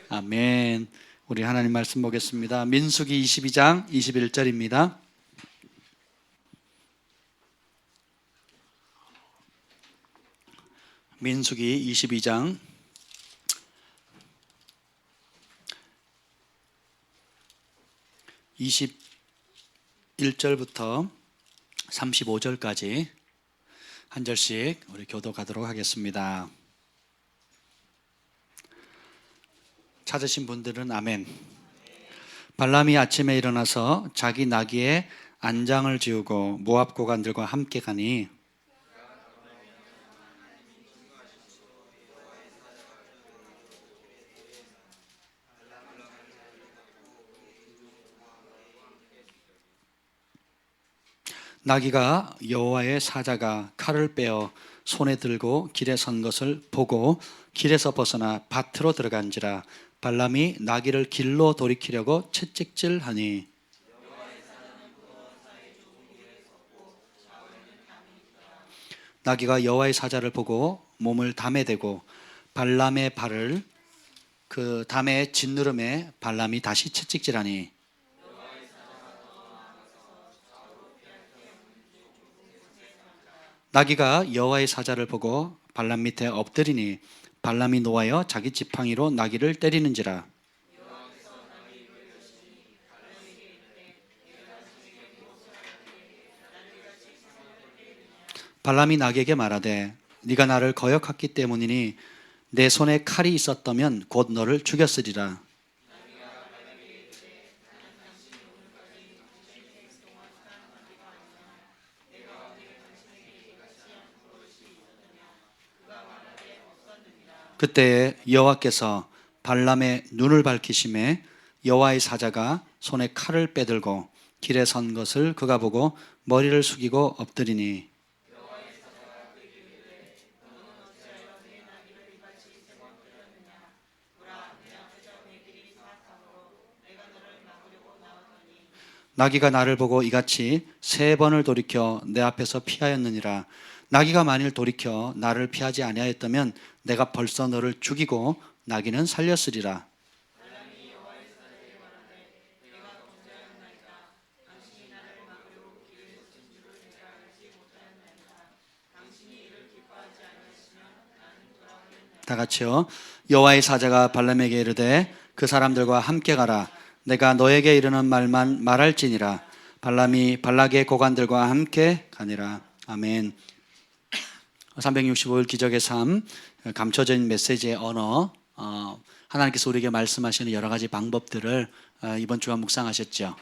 아멘. 우리 하나님 말씀 보겠습니다. 민수기 22장 21절입니다. 민수기 22장 21절부터 35절까지 한 절씩 우리 교독하도록 하겠습니다. 찾으신 분들은 아멘. 발람이 아침에 일어나서 자기 나귀에 안장을 지우고 모압 고관들과 함께 가니 나귀가 여호와의 사자가 칼을 빼어 손에 들고 길에 선 것을 보고 길에서 벗어나 밭으로 들어간지라. 발람이 나귀를 길로 돌이키려고 채찍질하니 나귀가 여호와의 사자를 보고 몸을 담에 대고 발람의 발을 그 담의 짓누름에 발람이 다시 채찍질하니 나귀가 여호와의 사자를 보고 발람 밑에 엎드리니 발람이 노하여 자기 지팡이로 나귀를 때리는지라. 발람이 나귀에게 말하되 네가 나를 거역했기 때문이니 내 손에 칼이 있었다면 곧 너를 죽였으리라. 그때에 여호와께서 발람의 눈을 밝히심에 여호와의 사자가 손에 칼을 빼들고 길에 선 것을 그가 보고 머리를 숙이고 엎드리니 나귀가 나를 보고 이같이 3번을 돌이켜 내 앞에서 피하였느니라. 나귀가 만일 돌이켜 나를 피하지 아니하였다면 내가 벌써 너를 죽이고 나귀는 살렸으리라. 다 같이요. 여호와의 사자가 발람에게 이르되 그 사람들과 함께 가라. 내가 너에게 이르는 말만 말할지니라. 발람이 발락의 고관들과 함께 가니라. 아멘. 365일 기적의 삶, 감춰진 메시지의 언어, 하나님께서 우리에게 말씀하시는 여러 가지 방법들을 이번 주간 묵상하셨죠.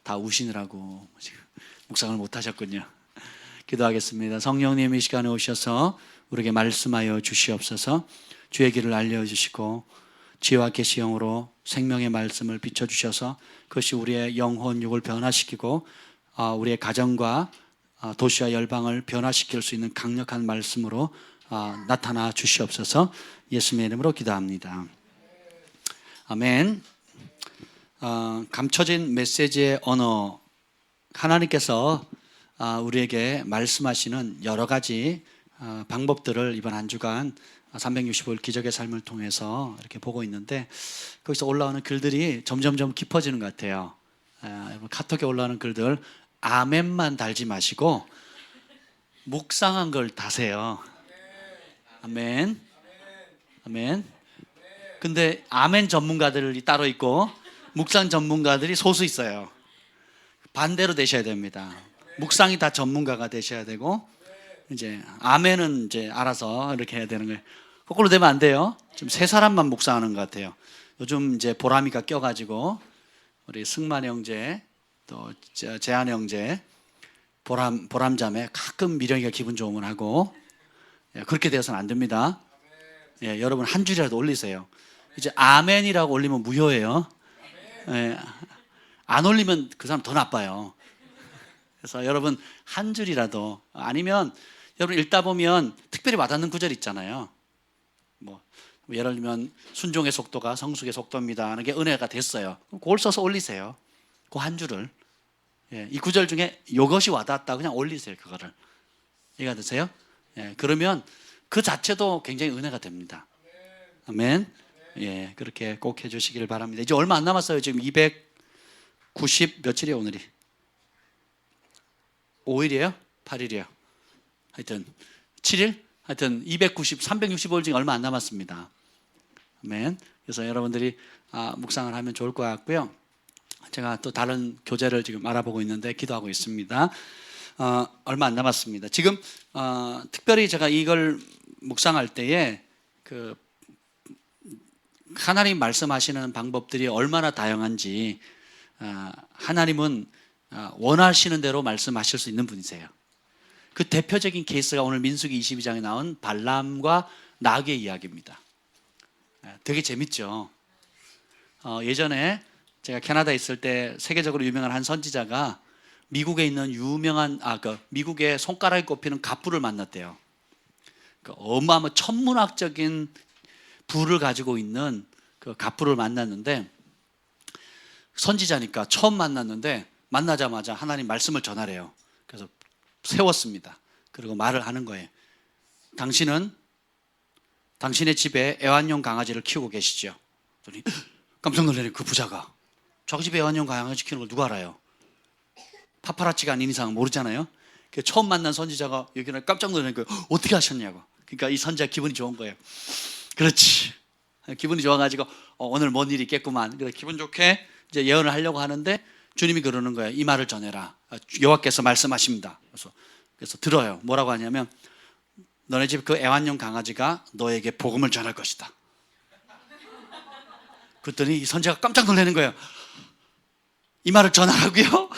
다 우시느라고 묵상을 못하셨군요. 기도하겠습니다. 성령님 이 시간에 오셔서 우리에게 말씀하여 주시옵소서. 주의 길을 알려주시고 지혜와 계시 영으로 생명의 말씀을 비춰주셔서 그것이 우리의 영혼 육을 변화시키고 우리의 가정과 도시와 열방을 변화시킬 수 있는 강력한 말씀으로 나타나 주시옵소서. 예수님의 이름으로 기도합니다. 아멘. 감춰진 메시지의 언어, 하나님께서 우리에게 말씀하시는 여러 가지 방법들을 이번 한 주간 365일 기적의 삶을 통해서 이렇게 보고 있는데 거기서 올라오는 글들이 점점 깊어지는 것 같아요. 카톡에 올라오는 글들 아멘만 달지 마시고 묵상한 걸 다세요. 아멘. 아멘. 근데 아멘 전문가들이 따로 있고 묵상 전문가들이 소수 있어요. 반대로 되셔야 됩니다. 묵상이 다 전문가가 되셔야 되고 이제 아멘은 이제 알아서 이렇게 해야 되는 거예요. 거꾸로 되면 안 돼요. 좀 세 사람만 묵상하는 것 같아요. 요즘 이제 보람이가 껴가지고 우리 승만 형제 또 재한 형제 보람자매 가끔 미령이가 기분 좋으면 하고 그렇게 되어서는 안 됩니다. 예, 여러분 한 줄이라도 올리세요. 이제 아멘이라고 올리면 무효예요. 예, 안 올리면 그 사람 더 나빠요. 그래서 여러분 한 줄이라도 아니면 여러분 읽다 보면 특별히 와닿는 구절 있잖아요. 뭐 예를 들면 순종의 속도가 성숙의 속도입니다 하는 게 은혜가 됐어요. 그걸 써서 올리세요. 그 한 줄을. 예, 이 구절 중에 이것이 와닿았다 그냥 올리세요. 그거를. 이해가 되세요? 예, 그러면 그 자체도 굉장히 은혜가 됩니다. 아멘. 예, 그렇게 꼭 해주시기를 바랍니다. 이제 얼마 안 남았어요. 지금 290 며칠이에요 오늘이? 5일이에요? 8일이에요? 하여튼 7일? 하여튼 290, 365일 중에 얼마 안 남았습니다. 아멘. 그래서 여러분들이 묵상을 하면 좋을 것 같고요. 제가 또 다른 교재를 지금 알아보고 있는데 기도하고 있습니다. 얼마 안 남았습니다. 지금 특별히 제가 이걸 묵상할 때에 그 하나님 말씀하시는 방법들이 얼마나 다양한지 하나님은 원하시는 대로 말씀하실 수 있는 분이세요. 그 대표적인 케이스가 오늘 민수기 22장에 나온 발람과 나귀의 이야기입니다. 되게 재밌죠. 예전에 제가 캐나다에 있을 때 세계적으로 유명한 한 선지자가 미국에 있는 유명한 미국의 손가락에 꼽히는 갑부를 만났대요. 그 어마어마한 천문학적인 부를 가지고 있는 그 갑부를 만났는데, 선지자니까 처음 만났는데 만나자마자 하나님 말씀을 전하래요. 그래서 세웠습니다. 그리고 말을 하는 거예요. 당신은 당신의 집에 애완용 강아지를 키우고 계시죠? 그랬더니 깜짝 놀라네. 그 부자가 자기 집에 애완용 강아지 키우는 걸 누가 알아요? 파파라치가 아닌 이상 모르잖아요. 처음 만난 선지자가 여기는 깜짝 놀라는 거예요. 어떻게 하셨냐고. 그러니까 이 선지자 기분이 좋은 거예요. 그렇지. 기분이 좋아가지고 오늘 뭔 일이 있겠구만. 그래서 기분 좋게 이제 예언을 하려고 하는데 주님이 그러는 거예요. 이 말을 전해라. 여호와께서 말씀하십니다. 그래서 들어요. 뭐라고 하냐면 너네 집 그 애완용 강아지가 너에게 복음을 전할 것이다. 그랬더니 이 선지자가 깜짝 놀라는 거예요. 이 말을 전하라고요?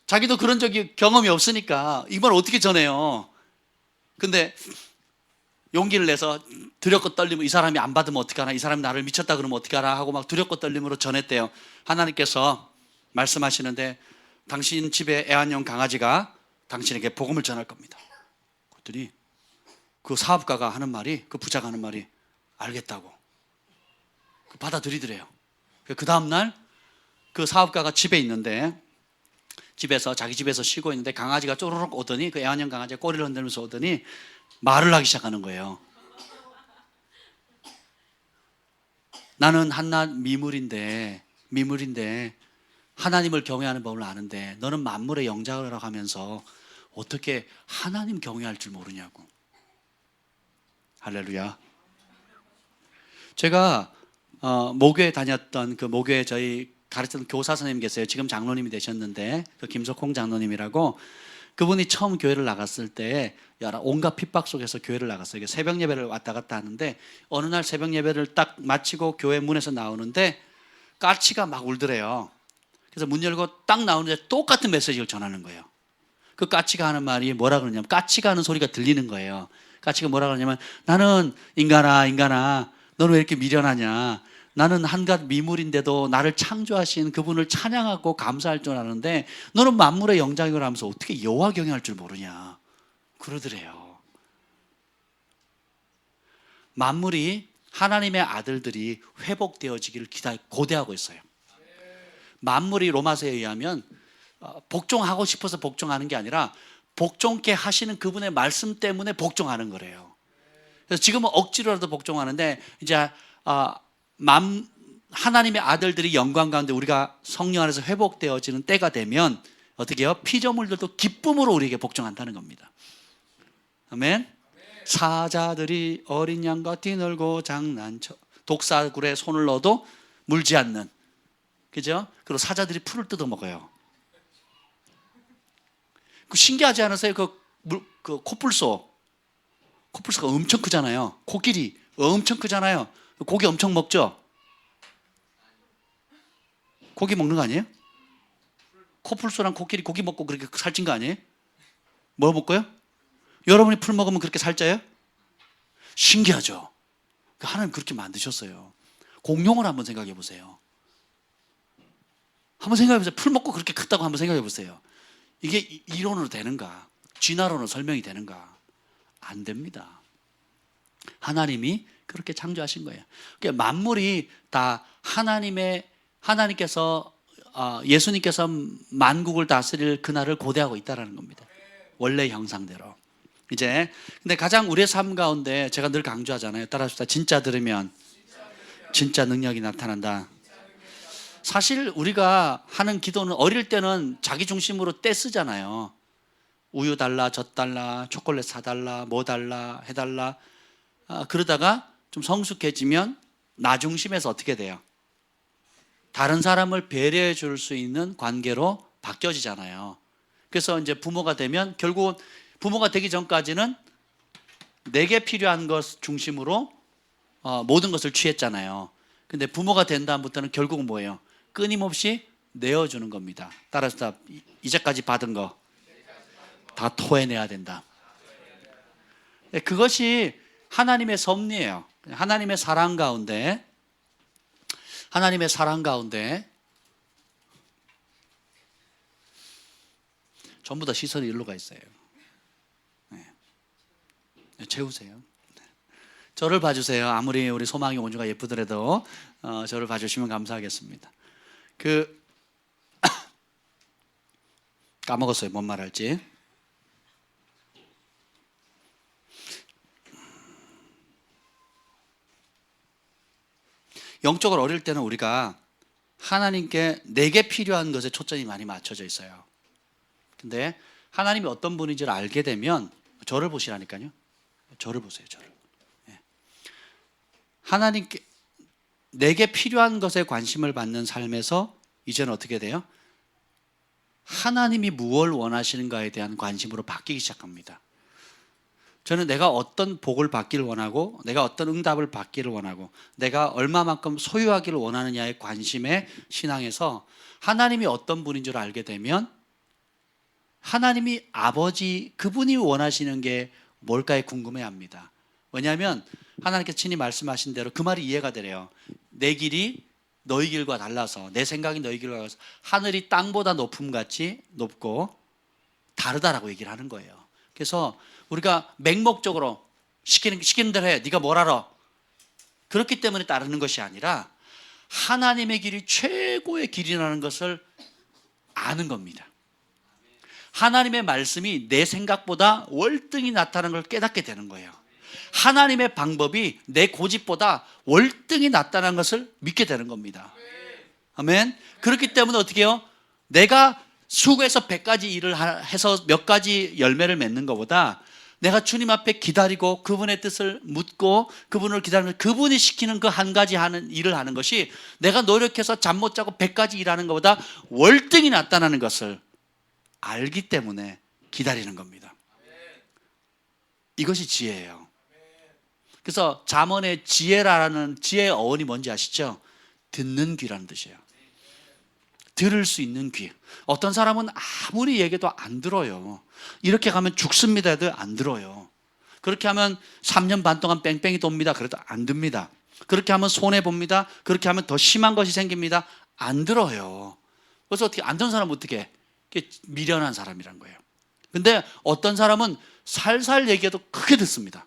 자기도 그런 적이 경험이 없으니까 이 말 어떻게 전해요? 근데 용기를 내서 두렵고 떨림으로, 이 사람이 안 받으면 어떡하나, 이 사람이 나를 미쳤다 그러면 어떡하나 하고 막 두렵고 떨림으로 전했대요. 하나님께서 말씀하시는데 당신 집에 애완용 강아지가 당신에게 복음을 전할 겁니다. 그랬더니 그 사업가가 하는 말이, 그 부자가 하는 말이 알겠다고 받아들이더래요. 그 다음날 그 사업가가 집에 있는데, 자기 집에서 쉬고 있는데 강아지가 쪼르륵 오더니, 그 애완용 강아지가 꼬리를 흔들면서 오더니 말을 하기 시작하는 거예요. 나는 한낱 미물인데 하나님을 경외하는 법을 아는데 너는 만물의 영장이라고 하면서 어떻게 하나님 경외할 줄 모르냐고. 할렐루야. 제가 모교에 다녔던 그 모교에 저희 가르쳤던 교사 선생님 계세요. 지금 장로님이 되셨는데 그 김석홍 장로님이라고, 그분이 처음 교회를 나갔을 때 온갖 핍박 속에서 교회를 나갔어요. 새벽 예배를 왔다 갔다 하는데 어느 날 새벽 예배를 딱 마치고 교회 문에서 나오는데 까치가 막 울더래요. 그래서 문 열고 딱 나오는데 똑같은 메시지를 전하는 거예요. 그 까치가 하는 말이 뭐라 그러냐면, 까치가 하는 소리가 들리는 거예요. 까치가 뭐라 그러냐면, 나는 인간아 너는 왜 이렇게 미련하냐. 나는 한갓 미물인데도 나를 창조하신 그분을 찬양하고 감사할 줄 아는데 너는 만물의 영장이라 하면서 어떻게 여호와 경외할 줄 모르냐 그러더래요. 만물이 하나님의 아들들이 회복되어지기를 고대하고 있어요. 만물이 로마서에 의하면 복종하고 싶어서 복종하는 게 아니라 복종케 하시는 그분의 말씀 때문에 복종하는 거래요. 그래서 지금은 억지로라도 복종하는데, 이제 하나님의 아들들이 영광 가운데 우리가 성령 안에서 회복되어지는 때가 되면 어떻게 해요? 피조물들도 기쁨으로 우리에게 복종한다는 겁니다. 아멘. 사자들이 어린 양과 뛰놀고 장난쳐, 독사굴에 손을 넣어도 물지 않는, 그죠? 그리고 사자들이 풀을 뜯어 먹어요. 그 신기하지 않으세요? 그 코뿔소가 엄청 크잖아요. 코끼리 엄청 크잖아요. 고기 엄청 먹죠? 고기 먹는 거 아니에요? 코뿔소랑 코끼리 고기 먹고 그렇게 살찐 거 아니에요? 뭐 먹고요? 여러분이 풀 먹으면 그렇게 살쪄요? 신기하죠? 하나님 그렇게 만드셨어요. 공룡을 한번 생각해 보세요. 한번 생각해 보세요. 풀 먹고 그렇게 컸다고 한번 생각해 보세요. 이게 이론으로 되는가? 진화론으로 설명이 되는가? 안 됩니다. 하나님이 그렇게 창조하신 거예요. 그러니까 만물이 다 하나님께서 예수님께서 만국을 다스릴 그날을 고대하고 있다는 겁니다. 원래 형상대로. 이제 근데 가장 우리의 삶 가운데 제가 늘 강조하잖아요. 따라합시다. 진짜 들으면 진짜 능력이 나타난다. 사실 우리가 하는 기도는 어릴 때는 자기 중심으로 떼쓰잖아요. 우유 달라, 젖 달라, 초콜릿 사달라, 뭐 달라, 해달라. 그러다가 좀 성숙해지면 나 중심에서 어떻게 돼요? 다른 사람을 배려해 줄 수 있는 관계로 바뀌어지잖아요. 그래서 이제 부모가 되면 결국은 부모가 되기 전까지는 내게 필요한 것 중심으로 모든 것을 취했잖아요. 근데 부모가 된 다음부터는 결국은 뭐예요? 끊임없이 내어주는 겁니다. 따라서 이제까지 받은 거 다 토해내야 된다. 그것이 하나님의 섭리예요. 하나님의 사랑 가운데 전부 다 시선이 일로 가 있어요. 채우세요. 저를 봐주세요. 아무리 우리 소망이 온주가 예쁘더라도 저를 봐주시면 감사하겠습니다. 까먹었어요. 뭔 말할지. 영적으로 어릴 때는 우리가 하나님께 내게 필요한 것에 초점이 많이 맞춰져 있어요. 근데 하나님이 어떤 분인지를 알게 되면 저를 보시라니까요. 저를 보세요. 저를. 하나님께 내게 필요한 것에 관심을 받는 삶에서 이제는 어떻게 돼요? 하나님이 무엇을 원하시는가에 대한 관심으로 바뀌기 시작합니다. 저는 내가 어떤 복을 받기를 원하고 내가 어떤 응답을 받기를 원하고 내가 얼마만큼 소유하기를 원하느냐의 관심의 신앙에서 하나님이 어떤 분인 줄 알게 되면 하나님이 아버지 그분이 원하시는 게 뭘까에 궁금해합니다. 왜냐하면 하나님께서 친히 말씀하신 대로 그 말이 이해가 되래요. 내 길이 너희 길과 달라서 내 생각이 너희 길과 달라서 하늘이 땅보다 높음같이 높고 다르다라고 얘기를 하는 거예요. 그래서 우리가 맹목적으로 시키는 대로 해. 네가 뭘 알아? 그렇기 때문에 따르는 것이 아니라 하나님의 길이 최고의 길이라는 것을 아는 겁니다. 하나님의 말씀이 내 생각보다 월등히 낫다는 걸 깨닫게 되는 거예요. 하나님의 방법이 내 고집보다 월등히 낫다는 것을 믿게 되는 겁니다. 아멘. 그렇기 때문에 어떻게 해요? 내가 수고해서 100가지 일을 해서 몇 가지 열매를 맺는 것보다 내가 주님 앞에 기다리고 그분의 뜻을 묻고 그분을 기다리면서 그분이 시키는 그 한 가지 하는 일을 하는 것이 내가 노력해서 잠 못 자고 100가지 일하는 것보다 월등히 낫다는 것을 알기 때문에 기다리는 겁니다. 이것이 지혜예요. 그래서 잠언의 지혜라는 지혜의 어원이 뭔지 아시죠? 듣는 귀라는 뜻이에요. 들을 수 있는 귀. 어떤 사람은 아무리 얘기해도 안 들어요. 이렇게 가면 죽습니다 해도 안 들어요. 그렇게 하면 3년 반 동안 뺑뺑이 돕니다 그래도 안 듭니다. 그렇게 하면 손해봅니다. 그렇게 하면 더 심한 것이 생깁니다. 안 들어요. 그래서 어떻게 안 듣는 사람은 어떻게 해? 미련한 사람이란 거예요. 근데 어떤 사람은 살살 얘기해도 크게 듣습니다.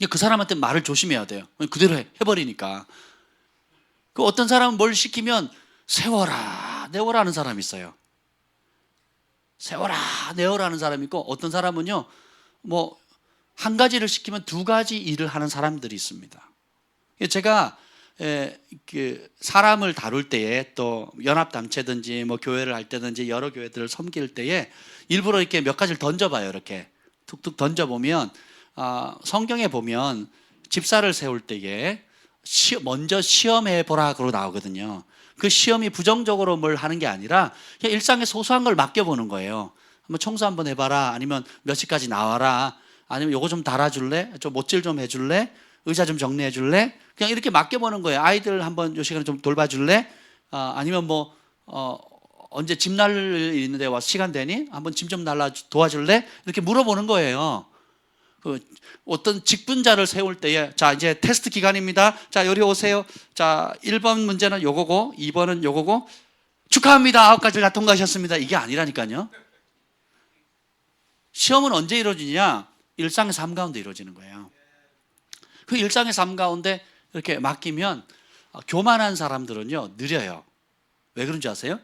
그 사람한테 말을 조심해야 돼요. 그대로 해버리니까. 그 어떤 사람은 뭘 시키면 세워라 내워라 하는 사람이 있어요. 세워라 내워라 하는 사람이 있고 어떤 사람은요 뭐 한 가지를 시키면 2가지 일을 하는 사람들이 있습니다. 제가 사람을 다룰 때에 또 연합단체든지 뭐 교회를 할 때든지 여러 교회들을 섬길 때에 일부러 이렇게 몇 가지를 던져봐요. 이렇게 툭툭 던져보면 성경에 보면 집사를 세울 때에 먼저 시험해보라 그러고 나오거든요. 그 시험이 부정적으로 뭘 하는 게 아니라 그냥 일상의 소소한 걸 맡겨보는 거예요. 한번 청소 한번 해봐라. 아니면 몇 시까지 나와라. 아니면 요거 좀 달아줄래? 좀 못질 좀 해줄래? 의자 좀 정리해줄래? 그냥 이렇게 맡겨보는 거예요. 아이들 한번 요 시간에 좀 돌봐줄래? 아니면 뭐 언제 집 날 일 있는데 와서 시간 되니? 한번 짐 좀 날라 도와줄래? 이렇게 물어보는 거예요. 어떤 직분자를 세울 때에 자 이제 테스트 기간입니다. 자 요리 오세요. 자 1번 문제는 요거고 2번은 요거고 축하합니다. 9가지를 다 통과하셨습니다. 이게 아니라니까요. 시험은 언제 이루어지냐? 일상의 삶 가운데 이루어지는 거예요. 그 일상의 삶 가운데 이렇게 맡기면 교만한 사람들은요 느려요. 왜 그런지 아세요?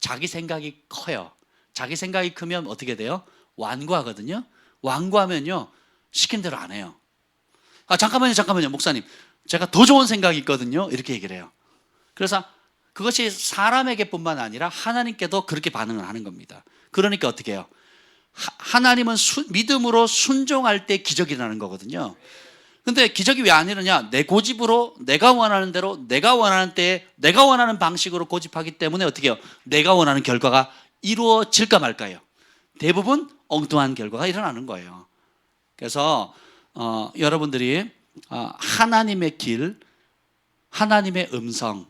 자기 생각이 커요. 자기 생각이 크면 어떻게 돼요? 완고하거든요. 완고하면요 시킨 대로 안 해요. 잠깐만요 목사님, 제가 더 좋은 생각이 있거든요, 이렇게 얘기를 해요. 그래서 그것이 사람에게뿐만 아니라 하나님께도 그렇게 반응을 하는 겁니다. 그러니까 어떻게 해요? 하나님은 믿음으로 순종할 때 기적이 일어나는 거거든요. 근데 기적이 왜 안 일어나냐? 내 고집으로 내가 원하는 대로 내가 원하는 때에 내가 원하는 방식으로 고집하기 때문에 어떻게 해요? 내가 원하는 결과가 이루어질까 말까요? 대부분 엉뚱한 결과가 일어나는 거예요. 그래서 여러분들이 하나님의 길, 하나님의 음성,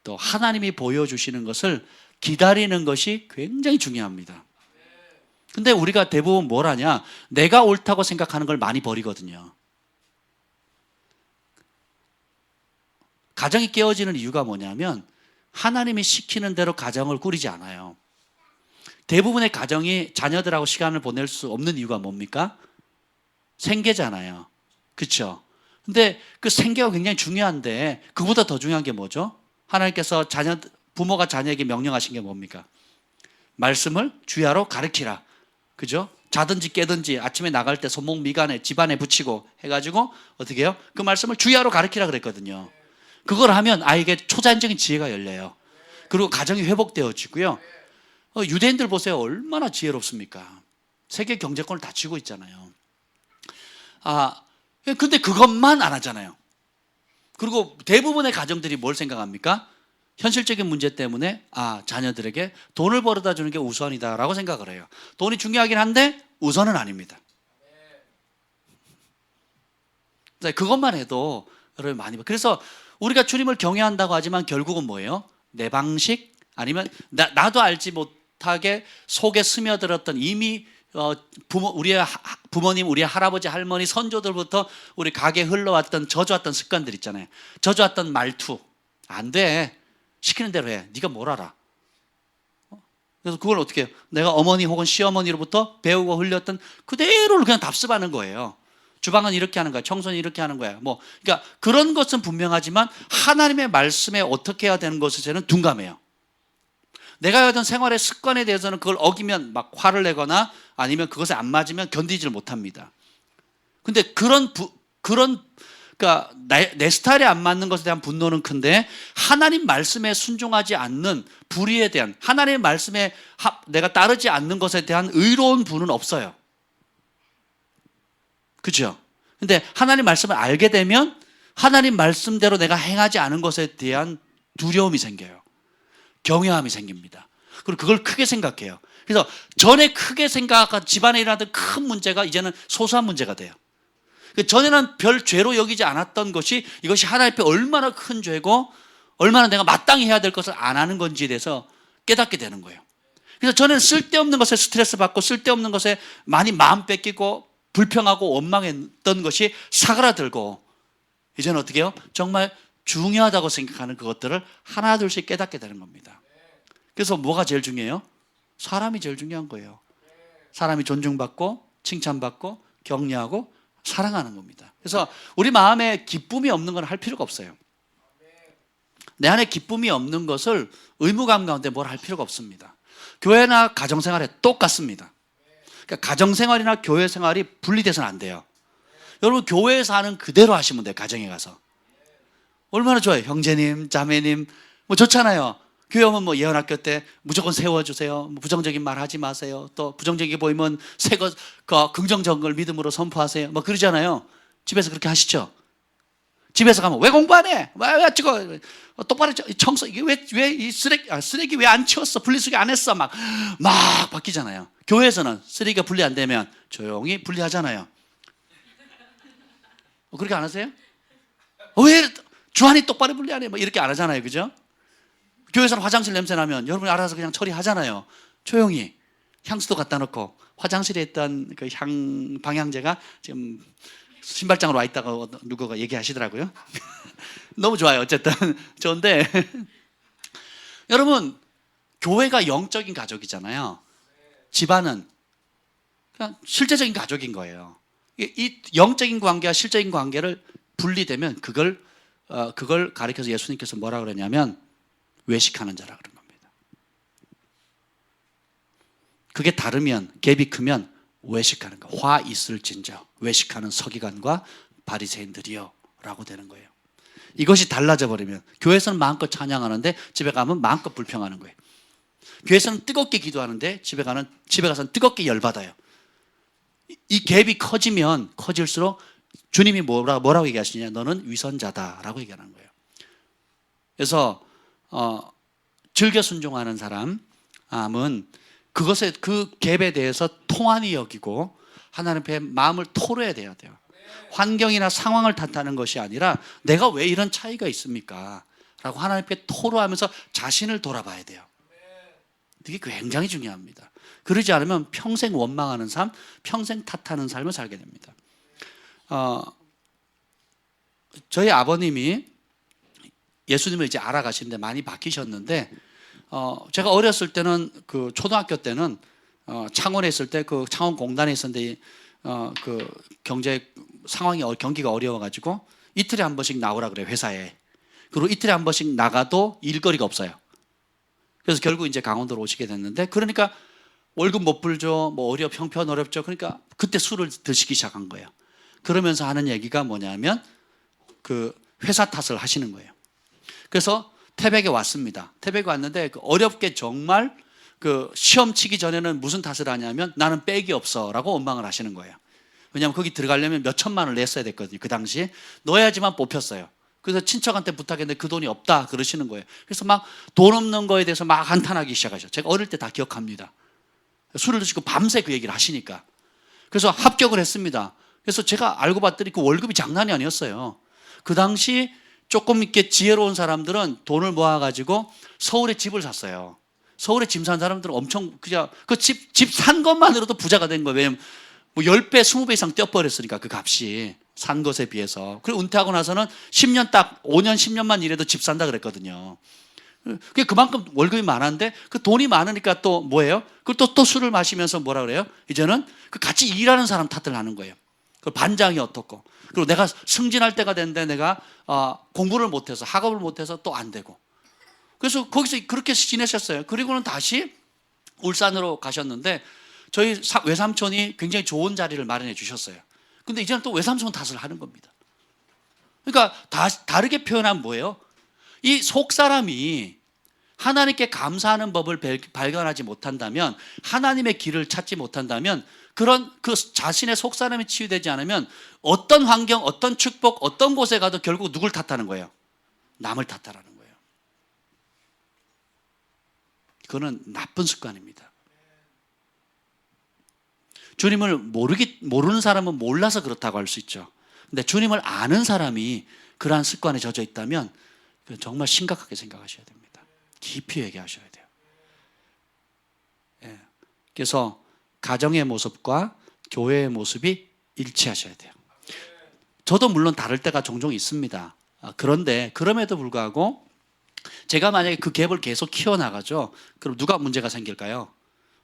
또 하나님이 보여주시는 것을 기다리는 것이 굉장히 중요합니다. 근데 우리가 대부분 뭘 하냐? 내가 옳다고 생각하는 걸 많이 버리거든요. 가정이 깨어지는 이유가 뭐냐면 하나님이 시키는 대로 가정을 꾸리지 않아요. 대부분의 가정이 자녀들하고 시간을 보낼 수 없는 이유가 뭡니까? 생계잖아요. 그렇죠? 근데 그 생계가 굉장히 중요한데 그보다 더 중요한 게 뭐죠? 하나님께서 부모가 자녀에게 명령하신 게 뭡니까? 말씀을 주야로 가르치라. 그죠? 자든지 깨든지 아침에 나갈 때 손목 미간에 집안에 붙이고 해가지고 어떻게 해요? 그 말씀을 주야로 가르치라 그랬거든요. 그걸 하면 아이에게 초자연적인 지혜가 열려요. 그리고 가정이 회복되어지고요. 유대인들 보세요. 얼마나 지혜롭습니까? 세계 경제권을 다 쥐고 있잖아요. 근데 그것만 안 하잖아요. 그리고 대부분의 가정들이 뭘 생각합니까? 현실적인 문제 때문에 자녀들에게 돈을 벌어다 주는 게 우선이다라고 생각을 해요. 돈이 중요하긴 한데 우선은 아닙니다. 그것만 해도 여러분 많이 그래서 우리가 주님을 경외한다고 하지만 결국은 뭐예요? 내 방식 아니면 나도 알지 못하게 속에 스며들었던 이미 우리의 부모님, 우리의 할아버지, 할머니, 선조들부터 우리 가게에 흘러왔던 젖어왔던 습관들 있잖아요. 젖어왔던 말투. 안 돼. 시키는 대로 해. 네가 뭘 알아. 그래서 그걸 어떻게 해요? 내가 어머니 혹은 시어머니로부터 배우고 흘렸던 그대로를 그냥 답습하는 거예요. 주방은 이렇게 하는 거야. 청소는 이렇게 하는 거야. 그러니까 그런 것은 분명하지만 하나님의 말씀에 어떻게 해야 되는 것에 저는 둔감해요. 내가 하던 생활의 습관에 대해서는 그걸 어기면 막 화를 내거나 아니면 그것에 안 맞으면 견디지를 못합니다. 근데 그러니까 내 스타일에 안 맞는 것에 대한 분노는 큰데 하나님 말씀에 순종하지 않는 불의에 대한 하나님 말씀에 내가 따르지 않는 것에 대한 의로운 분은 없어요. 그죠? 근데 하나님 말씀을 알게 되면 하나님 말씀대로 내가 행하지 않은 것에 대한 두려움이 생겨요. 경외함이 생깁니다. 그리고 그걸 크게 생각해요. 그래서 전에 크게 생각하고 집안에 일어나던 큰 문제가 이제는 소소한 문제가 돼요. 전에는 별 죄로 여기지 않았던 것이 이것이 하나님 앞에 얼마나 큰 죄고 얼마나 내가 마땅히 해야 될 것을 안 하는 건지에 대해서 깨닫게 되는 거예요. 그래서 전에는 쓸데없는 것에 스트레스 받고 쓸데없는 것에 많이 마음 뺏기고 불평하고 원망했던 것이 사그라들고 이제는 어떻게 해요? 정말 중요하다고 생각하는 그것들을 하나둘씩 깨닫게 되는 겁니다. 그래서 뭐가 제일 중요해요? 사람이 제일 중요한 거예요. 사람이 존중받고 칭찬받고 격려하고 사랑하는 겁니다. 그래서 우리 마음에 기쁨이 없는 건 할 필요가 없어요. 내 안에 기쁨이 없는 것을 의무감 가운데 뭘 할 필요가 없습니다. 교회나 가정생활에 똑같습니다. 그러니까 가정생활이나 교회생활이 분리돼서는 안 돼요. 여러분 교회에서 하는 그대로 하시면 돼요. 가정에 가서 얼마나 좋아요. 형제님, 자매님 좋잖아요. 교회 오면 예언학교 때 무조건 세워주세요. 부정적인 말 하지 마세요. 또 부정적이 보이면 긍정적인 걸 믿음으로 선포하세요. 그러잖아요. 집에서 그렇게 하시죠. 집에서 가면 왜 공부 안 해? 왜 찍어? 똑바로 청소 이게 왜 이 쓰레기 왜 안 치웠어? 분리수거 안 했어? 막 바뀌잖아요. 교회에서는 쓰레기가 분리 안 되면 조용히 분리하잖아요. 그렇게 안 하세요? 왜 주한이 똑바로 분리 안 해? 이렇게 안 하잖아요. 그죠? 교회에서는 화장실 냄새 나면 여러분이 알아서 그냥 처리하잖아요. 조용히 향수도 갖다 놓고 화장실에 있던 그 방향제가 지금 신발장으로 와 있다고 누구가 얘기하시더라고요. 너무 좋아요. 어쨌든 좋은데 여러분 교회가 영적인 가족이잖아요. 집안은 그냥 실제적인 가족인 거예요. 이 영적인 관계와 실적인 관계를 분리되면 그걸 가리켜서 예수님께서 뭐라 그러냐면 외식하는 자라 그런 겁니다. 그게 다르면 갭이 크면 외식하는 거. 화 있을진저 외식하는 서기관과 바리새인들이요 라고 되는 거예요. 이것이 달라져 버리면 교회에서는 마음껏 찬양하는데 집에 가면 마음껏 불평하는 거예요. 교회에서는 뜨겁게 기도하는데 집에 가서는 뜨겁게 열받아요. 이 갭이 커지면 커질수록 주님이 뭐라고 얘기하시냐, 너는 위선자다라고 얘기하는 거예요. 그래서 즐겨 순종하는 사람은 그것에, 그 갭에 대해서 통한이 여기고 하나님 앞에 마음을 토로해야 돼요. 환경이나 상황을 탓하는 것이 아니라 내가 왜 이런 차이가 있습니까? 라고 하나님 앞에 토로하면서 자신을 돌아봐야 돼요. 이게 굉장히 중요합니다. 그러지 않으면 평생 원망하는 삶, 평생 탓하는 삶을 살게 됩니다. 저희 아버님이 예수님을 이제 알아가시는데 많이 바뀌셨는데, 제가 어렸을 때는 그 초등학교 때는 창원에 있을 때 그 창원 공단에 있었는데 그 경제 상황이 경기가 어려워가지고 이틀에 한 번씩 나오라 그래요, 회사에. 그리고 이틀에 한 번씩 나가도 일거리가 없어요. 그래서 결국 이제 강원도로 오시게 됐는데, 그러니까 월급 못 불죠, 뭐 형편 어렵죠. 그러니까 그때 술을 드시기 시작한 거예요. 그러면서 하는 얘기가 뭐냐면 그 회사 탓을 하시는 거예요. 그래서 태백에 왔습니다. 태백에 왔는데 어렵게 정말 그 시험 치기 전에는 무슨 탓을 하냐면 나는 백이 없어라고 원망을 하시는 거예요. 왜냐하면 거기 들어가려면 몇 천만 원을 냈어야 됐거든요. 그 당시에 넣어야지만 뽑혔어요. 그래서 친척한테 부탁했는데 그 돈이 없다 그러시는 거예요. 그래서 막 돈 없는 거에 대해서 막 한탄하기 시작하죠. 제가 어릴 때 다 기억합니다. 술을 드시고 밤새 그 얘기를 하시니까. 그래서 합격을 했습니다. 그래서 제가 알고 봤더니 그 월급이 장난이 아니었어요. 그 당시 조금 이렇게 지혜로운 사람들은 돈을 모아가지고 서울에 집을 샀어요. 서울에 집 산 사람들은 엄청 그냥 그 집 산 것만으로도 부자가 된 거예요. 왜냐면 뭐 10배, 20배 이상 뛰어버렸으니까 그 값이 산 것에 비해서. 그리고 은퇴하고 나서는 10년 딱 5년, 10년만 일해도 집 산다 그랬거든요. 그만큼 월급이 많았는데 그 돈이 많으니까 또 뭐예요? 그걸 또 술을 마시면서 뭐라 그래요? 이제는 그 같이 일하는 사람 탓을 하는 거예요. 그 반장이 어떻고. 그리고 내가 승진할 때가 됐는데 내가 공부를 못해서 학업을 못해서 또 안 되고. 그래서 거기서 그렇게 지내셨어요. 그리고는 다시 울산으로 가셨는데 저희 외삼촌이 굉장히 좋은 자리를 마련해 주셨어요. 근데 이제는 또 외삼촌 탓을 하는 겁니다. 그러니까 다르게 표현하면 뭐예요? 이 속사람이 하나님께 감사하는 법을 발견하지 못한다면, 하나님의 길을 찾지 못한다면, 그런 그 자신의 속사람이 치유되지 않으면 어떤 환경, 어떤 축복, 어떤 곳에 가도 결국 누굴 탓하는 거예요? 남을 탓하라는 거예요. 그거는 나쁜 습관입니다. 주님을 모르는 사람은 몰라서 그렇다고 할 수 있죠. 근데 주님을 아는 사람이 그러한 습관에 젖어 있다면 정말 심각하게 생각하셔야 됩니다. 깊이 얘기하셔야 돼요. 예. 그래서 가정의 모습과 교회의 모습이 일치하셔야 돼요. 저도 물론 다를 때가 종종 있습니다. 그런데 그럼에도 불구하고 제가 만약에 그 갭을 계속 키워나가죠. 그럼 누가 문제가 생길까요?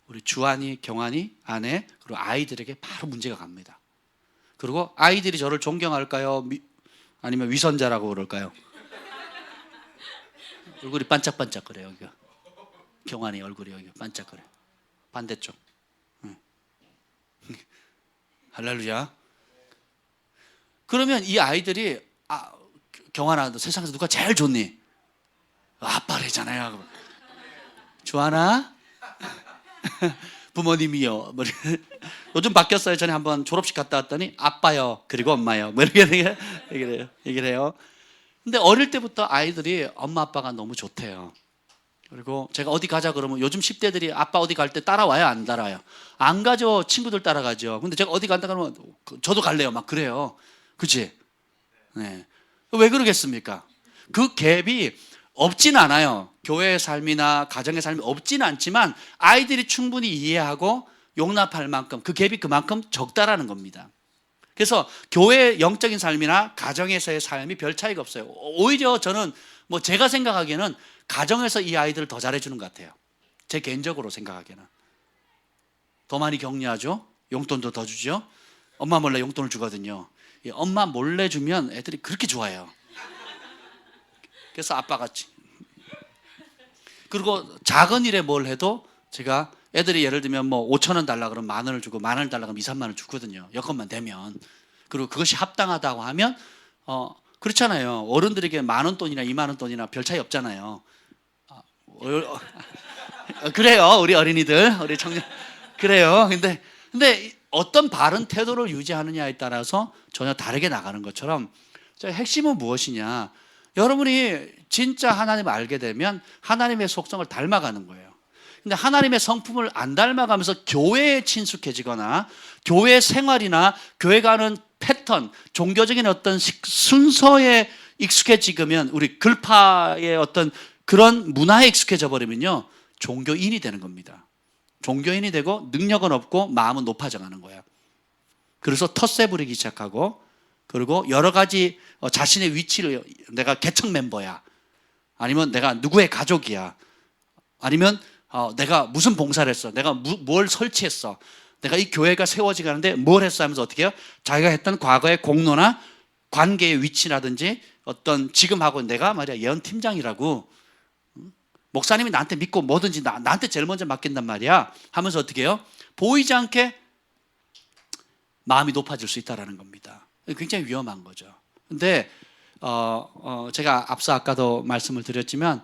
우리 주한이, 경한이, 아내, 그리고 아이들에게 바로 문제가 갑니다. 그리고 아이들이 저를 존경할까요? 아니면 위선자라고 그럴까요? 얼굴이 반짝반짝거려요. 여기가. 경환이 얼굴이 여기 반짝거려요. 반대쪽. 할렐루야. 그러면 이 아이들이 경환아, 너 세상에서 누가 제일 좋니? 아빠래잖아요. 주하나? 부모님이요. 요즘 바뀌었어요. 전에 한번 졸업식 갔다 왔더니 아빠요, 그리고 엄마요. 뭐 이렇게 얘기를 해요. 근데 어릴 때부터 아이들이 엄마 아빠가 너무 좋대요. 그리고 제가 어디 가자 그러면 요즘 10대들이 아빠 어디 갈 때 따라와요, 안 따라와요? 안 가죠. 친구들 따라가죠. 근데 제가 어디 간다 그러면 저도 갈래요. 막 그래요. 그치? 네. 왜 그러겠습니까? 그 갭이 없진 않아요. 교회의 삶이나 가정의 삶이 없진 않지만 아이들이 충분히 이해하고 용납할 만큼 그 갭이 그만큼 적다라는 겁니다. 그래서 교회의 영적인 삶이나 가정에서의 삶이 별 차이가 없어요. 오히려 저는 뭐 제가 생각하기에는 가정에서 이 아이들을 더 잘해주는 것 같아요. 제 개인적으로 생각하기에는. 더 많이 격려하죠. 용돈도 더 주죠. 엄마 몰래 용돈을 주거든요. 엄마 몰래 주면 애들이 그렇게 좋아해요. 그래서 아빠같이. 그리고 작은 일에 뭘 해도 제가 애들이 예를 들면 뭐 5천 원 달라 그러면 만 원을 주고 만 원을 달라 그러면 2, 3만 원 주거든요. 여건만 되면. 그리고 그것이 합당하다고 하면 그렇잖아요. 어른들에게 만 원 돈이나 2만 원 돈이나 별 차이 없잖아요. 그래요. 우리 어린이들, 우리 청년 그래요. 근데 어떤 바른 태도를 유지하느냐에 따라서 전혀 다르게 나가는 것처럼 핵심은 무엇이냐? 여러분이 진짜 하나님을 알게 되면 하나님의 속성을 닮아가는 거예요. 근데 하나님의 성품을 안 닮아가면서 교회에 친숙해지거나 교회 생활이나 교회 가는 패턴, 종교적인 어떤 순서에 익숙해지면 우리 글파의 어떤 그런 문화에 익숙해져 버리면요, 종교인이 되는 겁니다. 종교인이 되고 능력은 없고 마음은 높아져 가는 거예요. 그래서 텃세 부리기 시작하고, 그리고 여러 가지 자신의 위치를, 내가 개척 멤버야, 아니면 내가 누구의 가족이야, 아니면 내가 무슨 봉사를 했어, 내가 뭘 설치했어, 내가 이 교회가 세워지게 하는데 뭘 했어 하면서 어떻게 해요? 자기가 했던 과거의 공로나 관계의 위치라든지 어떤 지금하고 내가 말이야 예언팀장이라고, 목사님이 나한테 믿고 뭐든지 나한테 제일 먼저 맡긴단 말이야 하면서 어떻게 해요? 보이지 않게 마음이 높아질 수 있다는 겁니다. 굉장히 위험한 거죠. 근데 제가 앞서 아까도 말씀을 드렸지만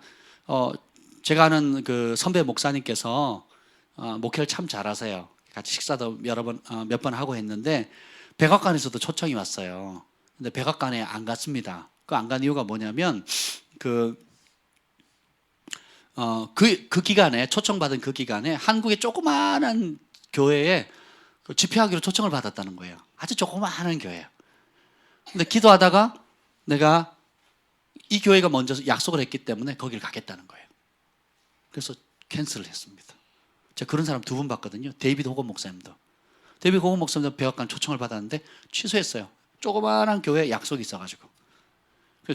제가 아는 그 선배 목사님께서 목회를 참 잘하세요. 같이 식사도 몇 번 하고 했는데 백악관에서도 초청이 왔어요. 근데 백악관에 안 갔습니다. 그 안 간 이유가 뭐냐면 그 기간에, 초청받은 그 기간에 한국의 조그마한 교회에 집회하기로 초청을 받았다는 거예요. 아주 조그마한 교회예요. 근데 기도하다가 내가 이 교회가 먼저 약속을 했기 때문에 거기를 가겠다는 거예요. 그래서 캔슬을 했습니다. 제가 그런 사람 2분 봤거든요. 데이비드 호건 목사님도. 데이비드 호건 목사님도 백악관 초청을 받았는데 취소했어요. 조그마한 교회에 약속이 있어가지고.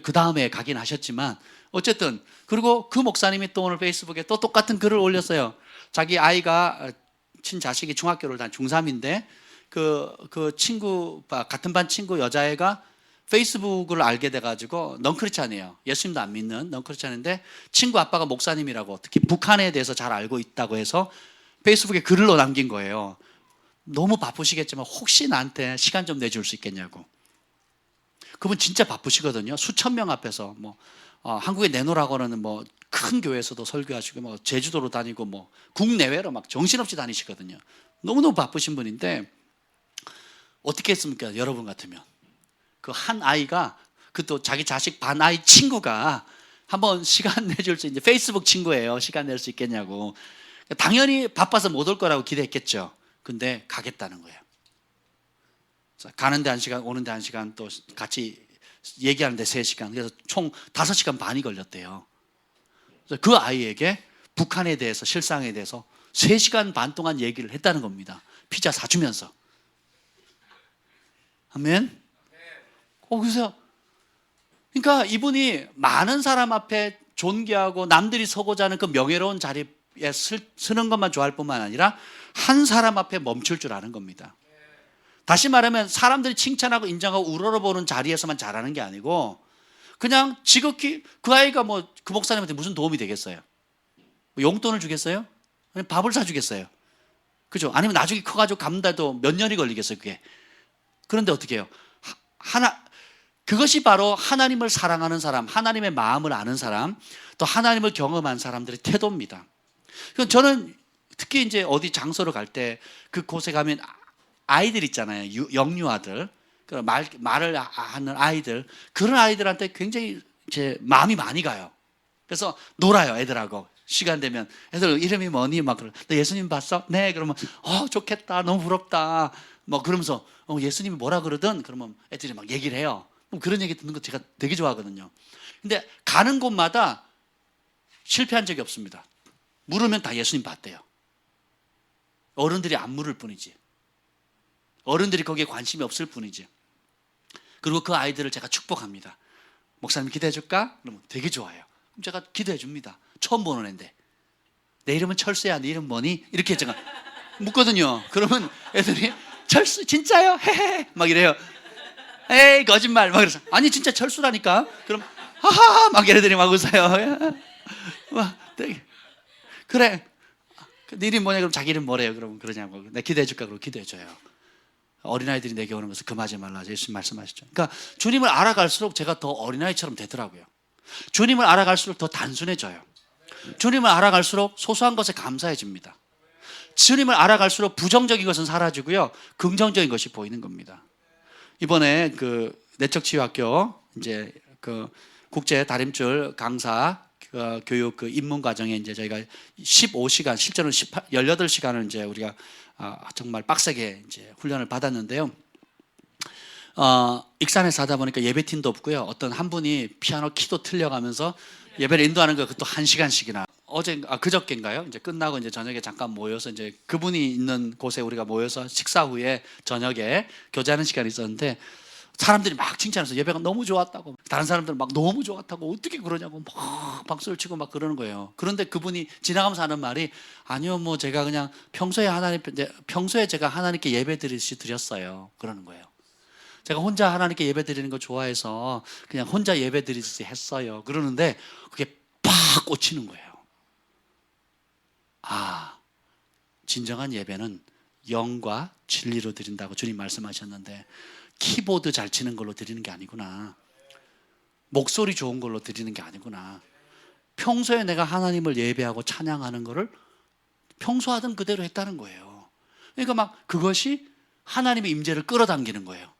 그 다음에 가긴 하셨지만 어쨌든, 그리고 그 목사님이 또 오늘 페이스북에 또 똑같은 글을 올렸어요. 자기 아이가, 친자식이 중학교를 단 중3인데 그 친구, 같은 반 친구 여자애가 페이스북을 알게 돼가지고 넌크리스찬이에요. 예수님도 안 믿는 넌크리스찬인데 친구 아빠가 목사님이라고, 특히 북한에 대해서 잘 알고 있다고 해서 페이스북에 글을 남긴 거예요. 너무 바쁘시겠지만 혹시 나한테 시간 좀 내줄 수 있겠냐고. 그분 진짜 바쁘시거든요. 수천 명 앞에서 한국에 내놓으라고는 큰 교회에서도 설교하시고 제주도로 다니고 국내외로 막 정신없이 다니시거든요. 너무너무 바쁘신 분인데 어떻게 했습니까? 여러분 같으면 그 한 아이가, 그 또 자기 자식 반 아이 친구가 한번 시간 내줄 수 있는지, 페이스북 친구예요. 시간 낼 수 있겠냐고. 당연히 바빠서 못 올 거라고 기대했겠죠. 근데 가겠다는 거예요. 가는데 1시간, 오는데 1시간, 또 같이 얘기하는데 3시간, 그래서 총 5시간 반이 걸렸대요. 그래서 그 아이에게 북한에 대해서, 실상에 대해서 3시간 반 동안 얘기를 했다는 겁니다. 피자 사주면서. 아멘. 그래서 그러니까 이분이 많은 사람 앞에 존귀하고 남들이 서고자 하는 그 명예로운 자리에 서는 것만 좋아할 뿐만 아니라 한 사람 앞에 멈출 줄 아는 겁니다. 다시 말하면 사람들이 칭찬하고 인정하고 우러러보는 자리에서만 잘하는 게 아니고, 그냥 지극히 그 아이가 그 목사님한테 무슨 도움이 되겠어요? 용돈을 주겠어요? 아니면 밥을 사주겠어요? 그죠? 아니면 나중에 커가지고 갚는다도 몇 년이 걸리겠어요, 그게. 그런데 어떻게 해요? 그것이 바로 하나님을 사랑하는 사람, 하나님의 마음을 아는 사람, 또 하나님을 경험한 사람들의 태도입니다. 저는 특히 이제 어디 장소를 갈 때 그곳에 가면 아이들 있잖아요. 영유아들, 말을 하는 아이들, 그런 아이들한테 굉장히 제 마음이 많이 가요. 그래서 놀아요, 애들하고. 시간 되면 애들 이름이 뭐니? 막 그러. 너 예수님 봤어? 네. 그러면 좋겠다, 너무 부럽다. 그러면서 예수님이 뭐라 그러든, 그러면 애들이 막 얘기를 해요. 그런 얘기 듣는 거 제가 되게 좋아하거든요. 근데 가는 곳마다 실패한 적이 없습니다. 물으면 다 예수님 봤대요. 어른들이 안 물을 뿐이지. 어른들이 거기에 관심이 없을 뿐이지. 그리고 그 아이들을 제가 축복합니다. 목사님 기도해 줄까? 그러면 되게 좋아해요. 그럼 제가 기도해 줍니다. 처음 보는 애인데. 내 이름은 철수야. 네 이름 뭐니? 이렇게 제가 묻거든요. 그러면 애들이 철수 진짜요? 헤헤 막 이래요. 에이 거짓말 막 그래서, 아니 진짜 철수라니까. 그럼 하하 막 얘네들이 막 웃어요. 막 되게 그래. 네 이름 뭐냐? 그럼 자기 이름 뭐래요? 그러면 그러냐고. 내가 기도해 줄까? 그러면 기도해 줘요. 어린아이들이 내게 오는 것을 금하지 말라. 예수님 말씀하시죠. 그러니까 주님을 알아갈수록 제가 더 어린아이처럼 되더라고요. 주님을 알아갈수록 더 단순해져요. 주님을 알아갈수록 소소한 것에 감사해집니다. 주님을 알아갈수록 부정적인 것은 사라지고요, 긍정적인 것이 보이는 겁니다. 이번에 그 내적치유학교 이제 그 국제 다림줄 강사 교육 그 입문 과정에 이제 저희가 15시간, 실제로는 18시간을 이제 우리가 정말 빡세게 이제 훈련을 받았는데요. 익산에서 하다 보니까 예배팀도 없고요. 어떤 한 분이 피아노 키도 틀려가면서 예배를 인도하는 거 그것도 1시간씩이나. 그저께인가요? 이제 끝나고 이제 저녁에 잠깐 모여서 이제 그분이 있는 곳에 우리가 모여서 식사 후에 저녁에 교제하는 시간이 있었는데 사람들이 막 칭찬해서 예배가 너무 좋았다고, 다른 사람들은 막 너무 좋았다고, 어떻게 그러냐고 막 박수를 치고 막 그러는 거예요. 그런데 그분이 지나가면서 하는 말이, 아니요, 뭐 제가 그냥 평소에 제가 하나님께 예배 드렸어요. 그러는 거예요. 제가 혼자 하나님께 예배 드리는 거 좋아해서 그냥 혼자 예배 드리듯이 했어요. 그러는데 그게 팍 꽂히는 거예요. 진정한 예배는 영과 진리로 드린다고 주님 말씀하셨는데, 키보드 잘 치는 걸로 드리는 게 아니구나, 목소리 좋은 걸로 드리는 게 아니구나, 평소에 내가 하나님을 예배하고 찬양하는 거를 평소 하던 그대로 했다는 거예요. 그러니까 막 그것이 하나님의 임재를 끌어당기는 거예요.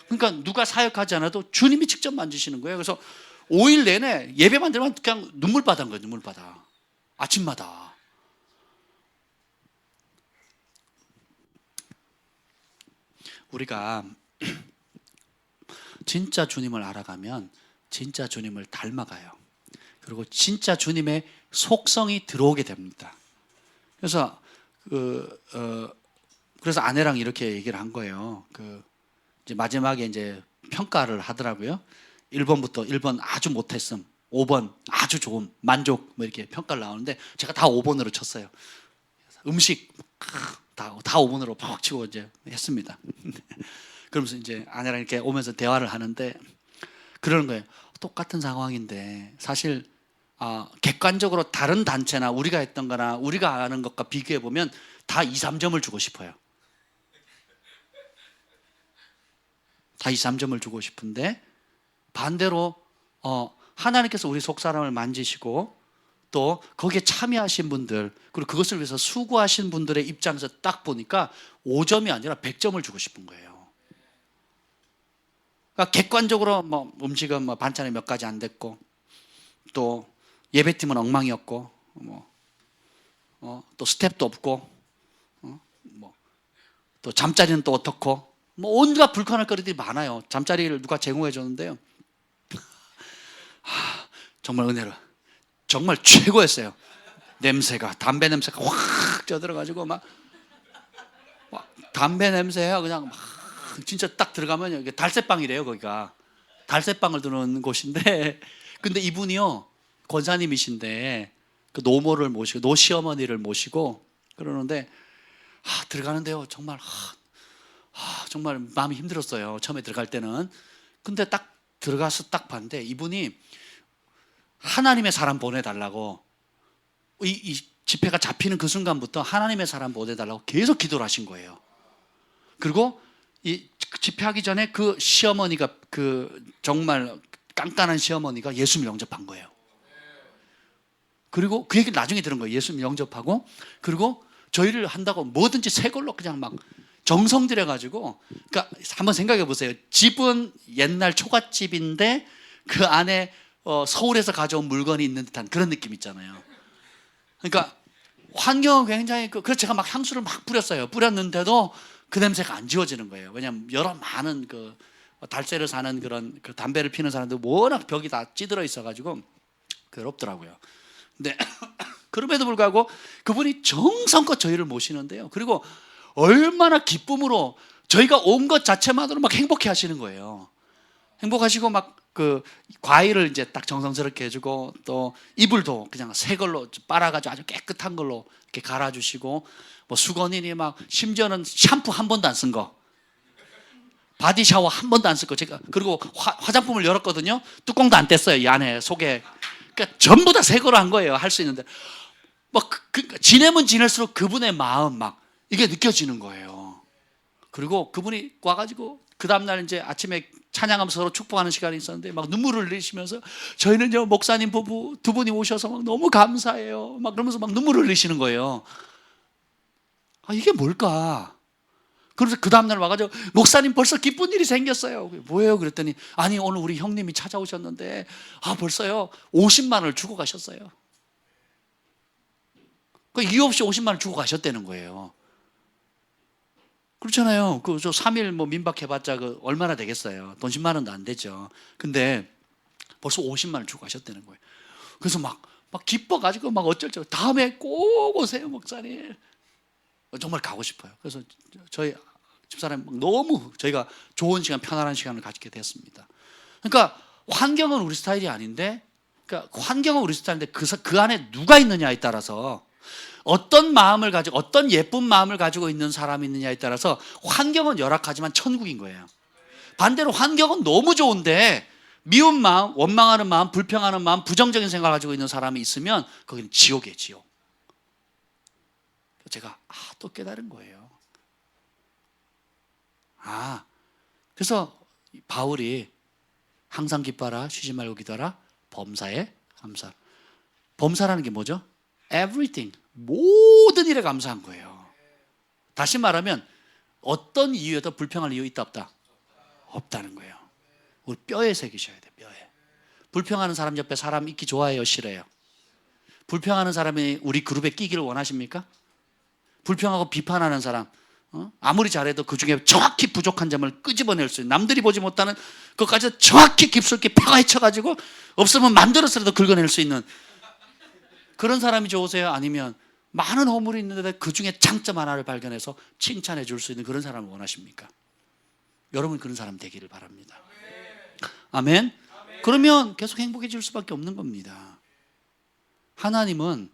그러니까 누가 사역하지 않아도 주님이 직접 만지시는 거예요. 그래서 5일 내내 예배만 들으면 그냥 눈물바다인 거예요. 눈물바다. 아침마다. 우리가 진짜 주님을 알아가면 진짜 주님을 닮아가요. 그리고 진짜 주님의 속성이 들어오게 됩니다. 그래서 그래서 아내랑 이렇게 얘기를 한 거예요. 이제 마지막에 이제 평가를 하더라고요. 1번부터 1번 아주 못했음, 5번 아주 좋음, 만족, 뭐 이렇게 평가를 나오는데 제가 다 5번으로 쳤어요. 음식 다 5번으로 팍 치고 이제 했습니다. 그러면서 이제 아내랑 이렇게 오면서 대화를 하는데 그러는 거예요. 똑같은 상황인데 사실 객관적으로 다른 단체나 우리가 했던 거나 우리가 아는 것과 비교해 보면 다 2, 3점을 주고 싶어요. 다 2, 3점을 주고 싶은데 반대로 하나님께서 우리 속사람을 만지시고 또 거기에 참여하신 분들, 그리고 그것을 위해서 수고하신 분들의 입장에서 딱 보니까 5점이 아니라 100점을 주고 싶은 거예요. 그러니까 객관적으로 뭐 음식은 뭐 반찬이 몇 가지 안 됐고, 또 예배팀은 엉망이었고, 또 스텝도 없고, 또 잠자리는 또 어떻고, 뭐 온갖 불편할 거리들이 많아요. 잠자리를 누가 제공해 줬는데요, 정말 은혜로 정말 최고였어요. 담배 냄새가 확 쪄들어가지고 막 담배 냄새야. 그냥 막 진짜 딱 들어가면 이게 달새빵이래요. 거기가 달새빵을 두는 곳인데, 근데 이분이요 권사님이신데 그 노모를 모시고 노시어머니를 모시고 그러는데 들어가는데요 정말 정말 마음이 힘들었어요. 처음에 들어갈 때는. 근데 딱 들어가서 딱 봤는데 이분이 하나님의 사람 보내달라고, 이 집회가 잡히는 그 순간부터 하나님의 사람 보내달라고 계속 기도를 하신 거예요. 그리고 이 집회하기 전에 그 시어머니가, 그 정말 깐깐한 시어머니가 예수님 영접한 거예요. 그리고 그 얘기를 나중에 들은 거예요. 예수님 영접하고, 그리고 저희를 한다고 뭐든지 새 걸로 그냥 막 정성 들여가지고, 그러니까 한번 생각해 보세요. 집은 옛날 초가집인데 그 안에 서울에서 가져온 물건이 있는 듯한 그런 느낌 있잖아요. 그러니까 환경은 굉장히 그래서 제가 막 향수를 막 뿌렸는데도 그 냄새가 안 지워지는 거예요. 왜냐하면 여러 많은 달세를 사는 그런 담배를 피는 사람들 워낙 벽이 다 찌들어 있어가지고 괴롭더라고요. 근데 그럼에도 불구하고 그분이 정성껏 저희를 모시는데요. 그리고 얼마나 기쁨으로 저희가 온 것 자체만으로 막 행복해 하시는 거예요. 행복하시고 막 과일을 이제 딱 정성스럽게 해주고, 또 이불도 그냥 새 걸로 빨아가지고 아주 깨끗한 걸로 이렇게 갈아주시고, 뭐 수건이니 막 심지어는 샴푸 한 번도 안 쓴 거, 바디 샤워 한 번도 안 쓴 거, 제가 그리고 화장품을 열었거든요. 뚜껑도 안 뗐어요. 이 안에 속에. 그러니까 전부 다 새 거로 한 거예요. 할 수 있는데 막 지내면 지낼수록 그분의 마음 막 이게 느껴지는 거예요. 그리고 그분이 와가지고 그 다음날 이제 아침에 찬양하면서 서로 축복하는 시간이 있었는데 막 눈물을 흘리시면서 저희는요 목사님 부부 두 분이 오셔서 막 너무 감사해요 막 그러면서 막 눈물을 흘리시는 거예요. 아, 이게 뭘까? 그래서 그 다음날 와가지고 목사님 벌써 기쁜 일이 생겼어요. 뭐예요? 그랬더니 아니 오늘 우리 형님이 찾아오셨는데 아 벌써요 50만 원을 주고 가셨어요. 그 이유 없이 50만 원 주고 가셨다는 거예요. 그렇잖아요. 그 저 3일 뭐 민박해봤자 그 얼마나 되겠어요? 돈 10만 원도 안 되죠. 근데 벌써 50만 원 주고 가셨다는 거예요. 그래서 막 기뻐가지고 막 어쩔 줄 다음에 꼭 오세요 목사님. 정말 가고 싶어요. 그래서 저희 집사람 너무 저희가 좋은 시간, 편안한 시간을 가지게 됐습니다. 그러니까 환경은 우리 스타일이 아닌데, 그러니까 환경은 우리 스타일인데 그 안에 누가 있느냐에 따라서 어떤 마음을 가지고 어떤 예쁜 마음을 가지고 있는 사람이 있느냐에 따라서 환경은 열악하지만 천국인 거예요. 반대로 환경은 너무 좋은데 미운 마음, 원망하는 마음, 불평하는 마음, 부정적인 생각을 가지고 있는 사람이 있으면 거기는 지옥이에요, 지옥. 제가 또 깨달은 거예요. 그래서 바울이 항상 기뻐하라, 쉬지 말고 기도하라, 범사에 감사. 범사라는 게 뭐죠? Everything, 모든 일에 감사한 거예요. 다시 말하면 어떤 이유에도 불평할 이유 있다 없다? 없다는 거예요. 우리 뼈에 새기셔야 돼요. 뼈에. 불평하는 사람 옆에 사람 있기 좋아해요, 싫어요? 불평하는 사람이 우리 그룹에 끼기를 원하십니까? 불평하고 비판하는 사람 아무리 잘해도 그 중에 정확히 부족한 점을 끄집어낼 수 있는, 남들이 보지 못하는 그것까지 정확히 깊숙이 파헤쳐가지고 없으면 만들어서라도 긁어낼 수 있는 그런 사람이 좋으세요? 아니면 많은 허물이 있는데 그 중에 장점 하나를 발견해서 칭찬해 줄 수 있는 그런 사람을 원하십니까? 여러분 그런 사람 되기를 바랍니다. 아멘? 그러면 계속 행복해질 수밖에 없는 겁니다. 하나님은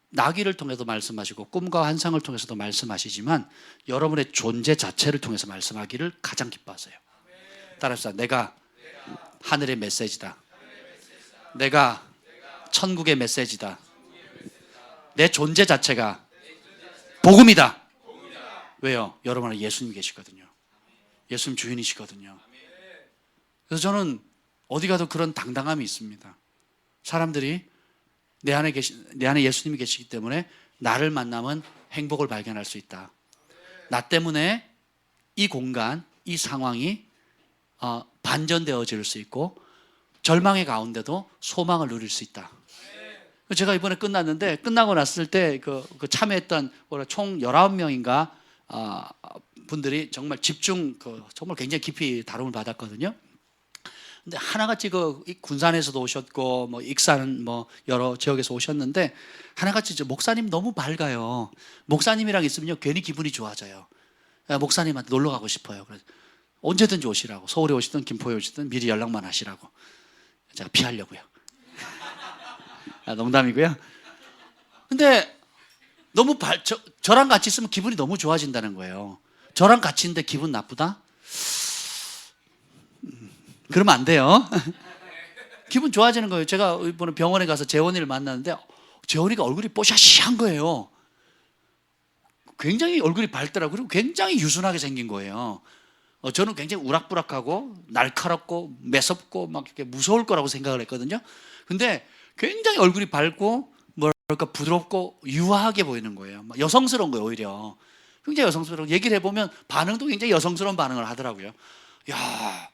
나귀를 통해서 말씀하시고 꿈과 환상을 통해서도 말씀하시지만 여러분의 존재 자체를 통해서 말씀하기를 가장 기뻐하세요. 따라합시다. 내가 하늘의 메시지다. 내가 천국의 메시지다. 내 존재 자체가 복음이다. 왜요? 여러분 안에 예수님 계시거든요. 예수님 주인이시거든요. 그래서 저는 어디 가도 그런 당당함이 있습니다. 사람들이 내 안에 예수님이 계시기 때문에 나를 만나면 행복을 발견할 수 있다. 나 때문에 이 공간, 이 상황이 반전되어질 수 있고 절망의 가운데도 소망을 누릴 수 있다. 제가 이번에 끝나고 났을 때 그 참여했던 총 19명인가 분들이 정말 정말 굉장히 깊이 다rum을 받았거든요. 근데 하나같이 군산에서도 오셨고 뭐 익산 뭐 여러 지역에서 오셨는데 하나같이 목사님 너무 밝아요. 목사님이랑 있으면요 괜히 기분이 좋아져요. 목사님한테 놀러 가고 싶어요. 그래서 언제든지 오시라고, 서울에 오시든 김포에 오시든 미리 연락만 하시라고. 제가 피하려고요. 농담이고요. 근데 너무 저랑 같이 있으면 기분이 너무 좋아진다는 거예요. 저랑 같이 있는데 기분 나쁘다? 그러면 안 돼요. 기분 좋아지는 거예요. 제가 이번에 병원에 가서 재원이를 만났는데 재원이가 얼굴이 뽀샤시한 거예요. 굉장히 얼굴이 밝더라고요. 그리고 굉장히 유순하게 생긴 거예요. 저는 굉장히 우락부락하고 날카롭고 매섭고 막 이렇게 무서울 거라고 생각을 했거든요. 근데 굉장히 얼굴이 밝고 뭐랄까 부드럽고 유하게 보이는 거예요. 여성스러운 거예요, 오히려. 굉장히 여성스러운. 얘기를 해보면 반응도 굉장히 여성스러운 반응을 하더라고요. 야,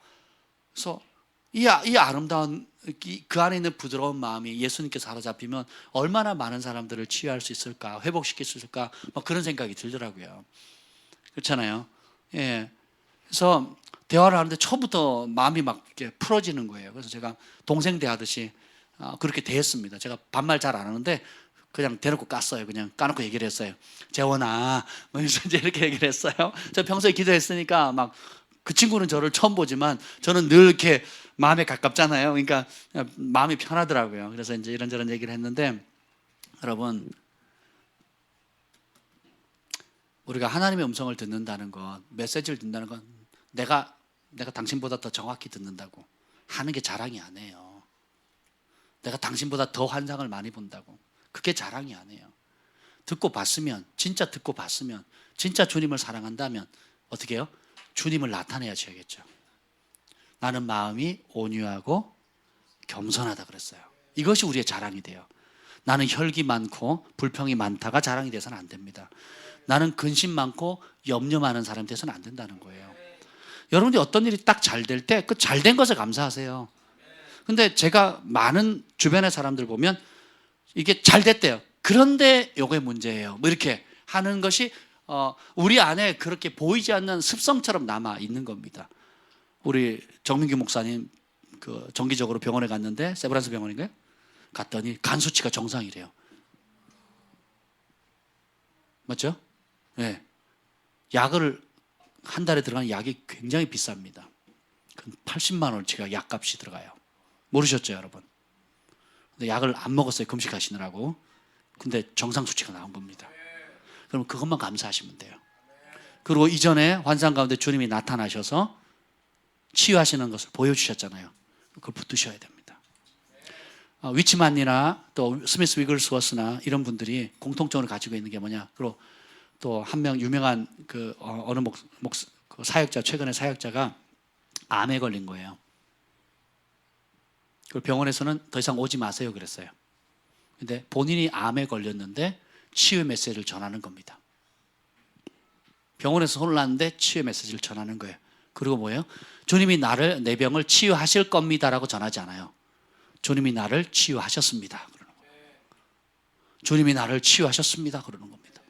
그래서 이 아름다운 그 안에 있는 부드러운 마음이 예수님께 사로잡히면 얼마나 많은 사람들을 치유할 수 있을까, 회복시킬 수 있을까, 막 그런 생각이 들더라고요. 그렇잖아요. 예. 그래서 대화를 하는데 처음부터 마음이 막 이렇게 풀어지는 거예요. 그래서 제가 동생 대하듯이 그렇게 대했습니다. 제가 반말 잘 안 하는데 그냥 대놓고 깠어요. 그냥 까놓고 얘기를 했어요. 재원아, 뭐 이제 이렇게 얘기를 했어요. 저 평소에 기도했으니까 막 그 친구는 저를 처음 보지만 저는 늘 이렇게 마음에 가깝잖아요. 그러니까 마음이 편하더라고요. 그래서 이제 이런저런 얘기를 했는데 여러분, 우리가 하나님의 음성을 듣는다는 것, 메시지를 듣는다는 건 내가 당신보다 더 정확히 듣는다고 하는 게 자랑이 아니에요. 내가 당신보다 더 환상을 많이 본다고 그게 자랑이 아니에요. 듣고 봤으면, 진짜 듣고 봤으면, 진짜 주님을 사랑한다면 어떻게 해요? 주님을 나타내야지겠죠. 나는 마음이 온유하고 겸손하다 그랬어요. 이것이 우리의 자랑이 돼요. 나는 혈기 많고 불평이 많다가 자랑이 돼서는 안 됩니다. 나는 근심 많고 염려 많은 사람이 돼서는 안 된다는 거예요. 여러분들이 어떤 일이 딱 잘 될 때 그 잘 된 것에 감사하세요. 근데 제가 많은 주변의 사람들 보면 이게 잘 됐대요. 그런데 요게 문제예요. 뭐 이렇게 하는 것이 우리 안에 그렇게 보이지 않는 습성처럼 남아 있는 겁니다. 우리 정민규 목사님 그 정기적으로 병원에 갔는데, 세브란스 병원인가요? 갔더니 간 수치가 정상이래요. 맞죠? 네. 약을 한 달에 들어가는 약이 굉장히 비쌉니다. 80만 원치가 약값이 들어가요. 모르셨죠, 여러분? 근데 약을 안 먹었어요, 금식하시느라고. 근데 정상 수치가 나온 겁니다. 그럼 그것만 감사하시면 돼요. 그리고 이전에 환상 가운데 주님이 나타나셔서 치유하시는 것을 보여주셨잖아요. 그걸 붙드셔야 됩니다. 위치만이나 또 스미스 위글스워스나 이런 분들이 공통적으로 가지고 있는 게 뭐냐? 그리고 또 한 명 유명한 그 어느 그 사역자, 최근에 사역자가 암에 걸린 거예요. 그 병원에서는 더 이상 오지 마세요 그랬어요. 근데 본인이 암에 걸렸는데 치유 메시지를 전하는 겁니다. 병원에서 혼을 났는데 치유 메시지를 전하는 거예요. 그리고 뭐예요? 주님이 나를, 내 병을 치유하실 겁니다라고 전하지 않아요. 주님이 나를 치유하셨습니다 그러는 거예요. 주님이 나를 치유하셨습니다 그러는 겁니다.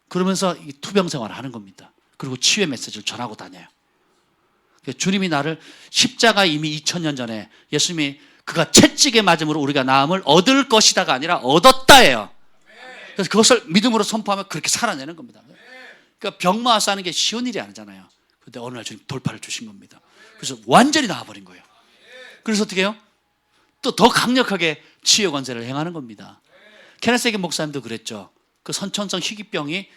그러면서 이 투병 생활을 하는 겁니다. 그리고 치유의 메시지를 전하고 다녀요. 주님이 나를, 십자가 이미 2000년 전에 예수님이 그가 채찍에 맞음으로 우리가 나음을 얻을 것이다가 아니라 얻었다예요. 그래서 그것을 믿음으로 선포하면 그렇게 살아내는 겁니다. 그러니까 병마와서 하는 게 쉬운 일이 아니잖아요. 근데 어느 날 주님 돌파를 주신 겁니다. 그래서 완전히 나와버린 거예요. 그래서 어떻게 해요? 또 더 강력하게 치유 권세를 행하는 겁니다. 케네스 해긴 목사님도 그랬죠. 그 선천성 희귀병이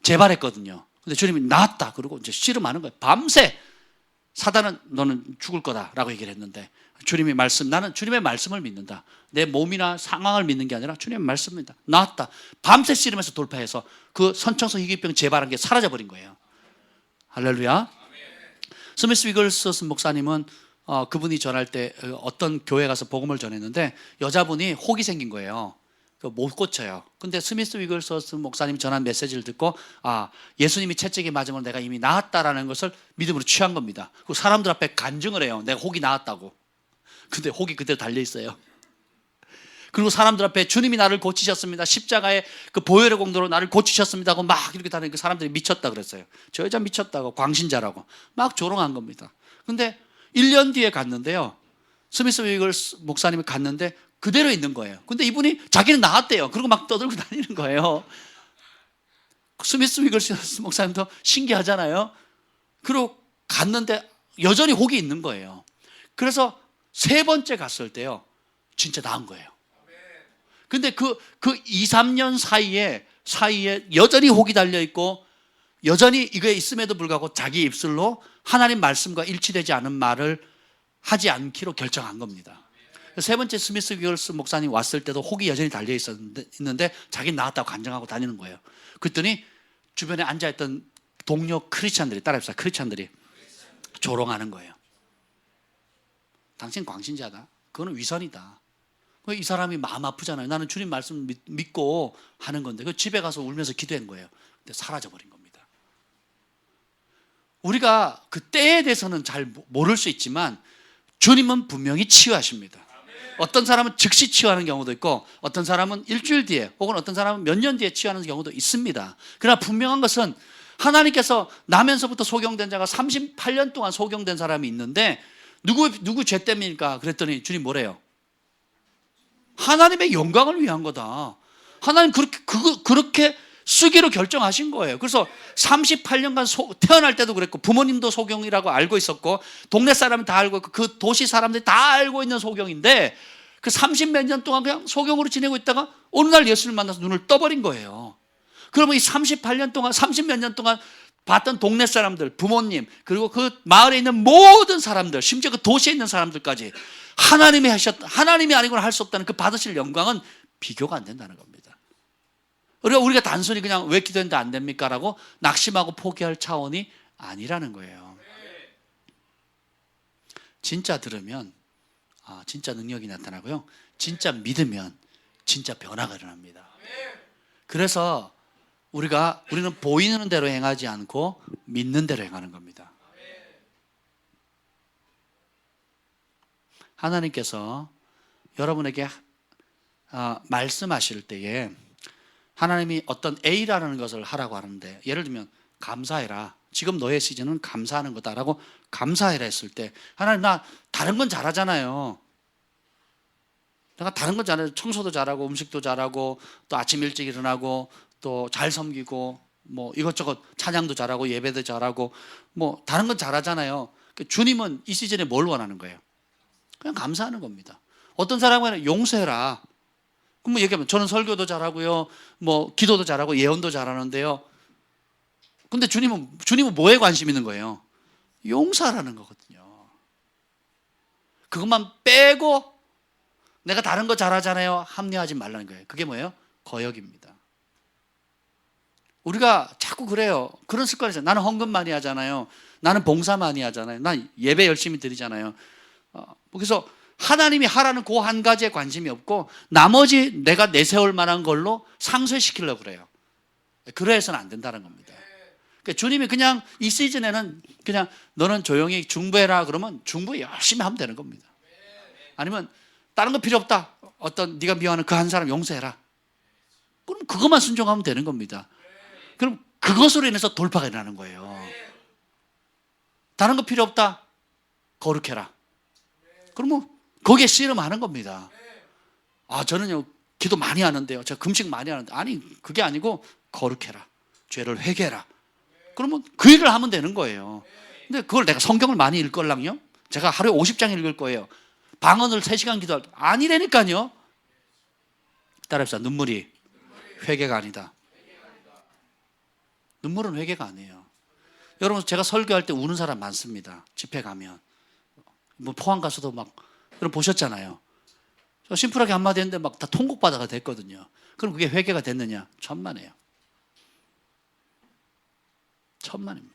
재발했거든요. 근데 주님이 나았다 그러고 이제 씨름하는 거예요. 밤새 사단은 너는 죽을 거다라고 얘기를 했는데, 주님의 말씀, 나는 주님의 말씀을 믿는다. 내 몸이나 상황을 믿는 게 아니라 주님의 말씀입니다. 나았다. 밤새 씨름해서 돌파해서 그 선천성 희귀병 재발한 게 사라져버린 거예요. 할렐루야. 스미스 위글스워스 목사님은 그분이 전할 때 어떤 교회 가서 복음을 전했는데 여자분이 혹이 생긴 거예요. 못 고쳐요. 근데 스미스 위글스워스 목사님이 전한 메시지를 듣고 예수님이 채찍에 맞으면 내가 이미 나았다라는 것을 믿음으로 취한 겁니다. 그 사람들 앞에 간증을 해요. 내가 혹이 나았다고. 근데 혹이 그대로 달려 있어요. 그리고 사람들 앞에 주님이 나를 고치셨습니다. 십자가의 그 보혈의 공로로 나를 고치셨습니다 하고 막 이렇게 다니는 그 사람들이 미쳤다 그랬어요. 저 여자 미쳤다고, 광신자라고 막 조롱한 겁니다. 근데 1년 뒤에 갔는데요, 스미스 위글스 목사님이 갔는데 그대로 있는 거예요. 근데 이분이 자기는 나았대요. 그리고 막 떠들고 다니는 거예요. 스미스 위글스 목사님도 신기하잖아요. 그리고 갔는데 여전히 혹이 있는 거예요. 그래서 세 번째 갔을 때요, 진짜 나은 거예요. 근데 그 2, 3년 사이에 여전히 혹이 달려있고 여전히 이거에 있음에도 불구하고 자기 입술로 하나님 말씀과 일치되지 않은 말을 하지 않기로 결정한 겁니다. 세 번째 스미스 위글스 목사님 왔을 때도 혹이 여전히 달려 있는데 자기는 나았다고 간증하고 다니는 거예요. 그랬더니 주변에 앉아있던 동료 크리스찬들이, 따라합시다, 크리스찬들이 조롱하는 거예요. 당신 광신자다. 그거는 위선이다. 이 사람이 마음 아프잖아요. 나는 주님 말씀 믿고 하는 건데. 그 집에 가서 울면서 기도한 거예요. 근데 사라져버린 겁니다. 우리가 그 때에 대해서는 잘 모를 수 있지만 주님은 분명히 치유하십니다. 어떤 사람은 즉시 치유하는 경우도 있고, 어떤 사람은 일주일 뒤에, 혹은 어떤 사람은 몇 년 뒤에 치유하는 경우도 있습니다. 그러나 분명한 것은 하나님께서 나면서부터 소경된 자가 38년 동안 소경된 사람이 있는데 누구 죄 때문일까? 그랬더니 주님 뭐래요? 하나님의 영광을 위한 거다. 하나님 그렇게 쓰기로 결정하신 거예요. 그래서 38년간 태어날 때도 그랬고, 부모님도 소경이라고 알고 있었고, 동네 사람이 다 알고 있고, 그 도시 사람들이 다 알고 있는 소경인데, 그 30몇 년 동안 그냥 소경으로 지내고 있다가 어느 날 예수를 만나서 눈을 떠버린 거예요. 그러면 이 38년 동안, 30몇 년 동안 봤던 동네 사람들, 부모님, 그리고 그 마을에 있는 모든 사람들, 심지어 그 도시에 있는 사람들까지 하나님이 아니고는 할 수 없다는 그 받으실 영광은 비교가 안 된다는 겁니다. 우리가 단순히 그냥 왜 기도했는데 안 됩니까? 라고 낙심하고 포기할 차원이 아니라는 거예요. 진짜 들으면 진짜 능력이 나타나고요. 진짜 믿으면 진짜 변화가 일어납니다. 그래서 우리는 보이는 대로 행하지 않고 믿는 대로 행하는 겁니다. 하나님께서 여러분에게 말씀하실 때에 하나님이 어떤 A라는 것을 하라고 하는데, 예를 들면 감사해라, 지금 너의 시즌은 감사하는 거다라고 감사해라 했을 때, 하나님 나 다른 건 잘하잖아요. 내가 다른 건 잘해요. 청소도 잘하고 음식도 잘하고 또 아침 일찍 일어나고 또 잘 섬기고 뭐 이것저것 찬양도 잘하고 예배도 잘하고 뭐 다른 건 잘하잖아요. 주님은 이 시즌에 뭘 원하는 거예요? 그냥 감사하는 겁니다. 어떤 사람은 용서해라. 그럼 뭐 얘기하면 저는 설교도 잘하고요, 뭐 기도도 잘하고 예언도 잘하는데요. 근데 주님은 뭐에 관심 있는 거예요? 용서하라는 거거든요. 그것만 빼고 내가 다른 거 잘하잖아요, 합리화하지 말라는 거예요. 그게 뭐예요? 거역입니다. 우리가 자꾸 그래요. 그런 습관이 있어요. 나는 헌금 많이 하잖아요. 나는 봉사 많이 하잖아요. 난 예배 열심히 드리잖아요. 그래서 하나님이 하라는 그 한 가지에 관심이 없고 나머지 내가 내세울 만한 걸로 상쇄시키려고 그래요. 그래서는 안 된다는 겁니다. 그러니까 주님이 그냥 이 시즌에는 그냥 너는 조용히 중보해라 그러면 중보 열심히 하면 되는 겁니다. 아니면 다른 거 필요 없다, 어떤 네가 미워하는 그 한 사람 용서해라, 그럼 그것만 순종하면 되는 겁니다. 그럼 그것으로 인해서 돌파가 일어나는 거예요. 다른 거 필요 없다, 거룩해라. 그러면 거기에 씨름하는 겁니다. 저는요 기도 많이 하는데요, 제가 금식 많이 하는데, 아니 그게 아니고 거룩해라, 죄를 회개해라. 그러면 그 일을 하면 되는 거예요. 근데 그걸 내가 성경을 많이 읽을랑요, 제가 하루에 50장 읽을 거예요, 방언을 3시간 기도할 때 아니라니까요. 따라합시다. 눈물이 회개가 아니다. 눈물은 회개가 아니에요. 여러분, 제가 설교할 때 우는 사람 많습니다. 집회 가면 뭐 포항 가서도 막 여러분 보셨잖아요. 저 심플하게 한마디 했는데 막 다 통곡바다가 됐거든요. 그럼 그게 회개가 됐느냐? 천만에요. 천만입니다.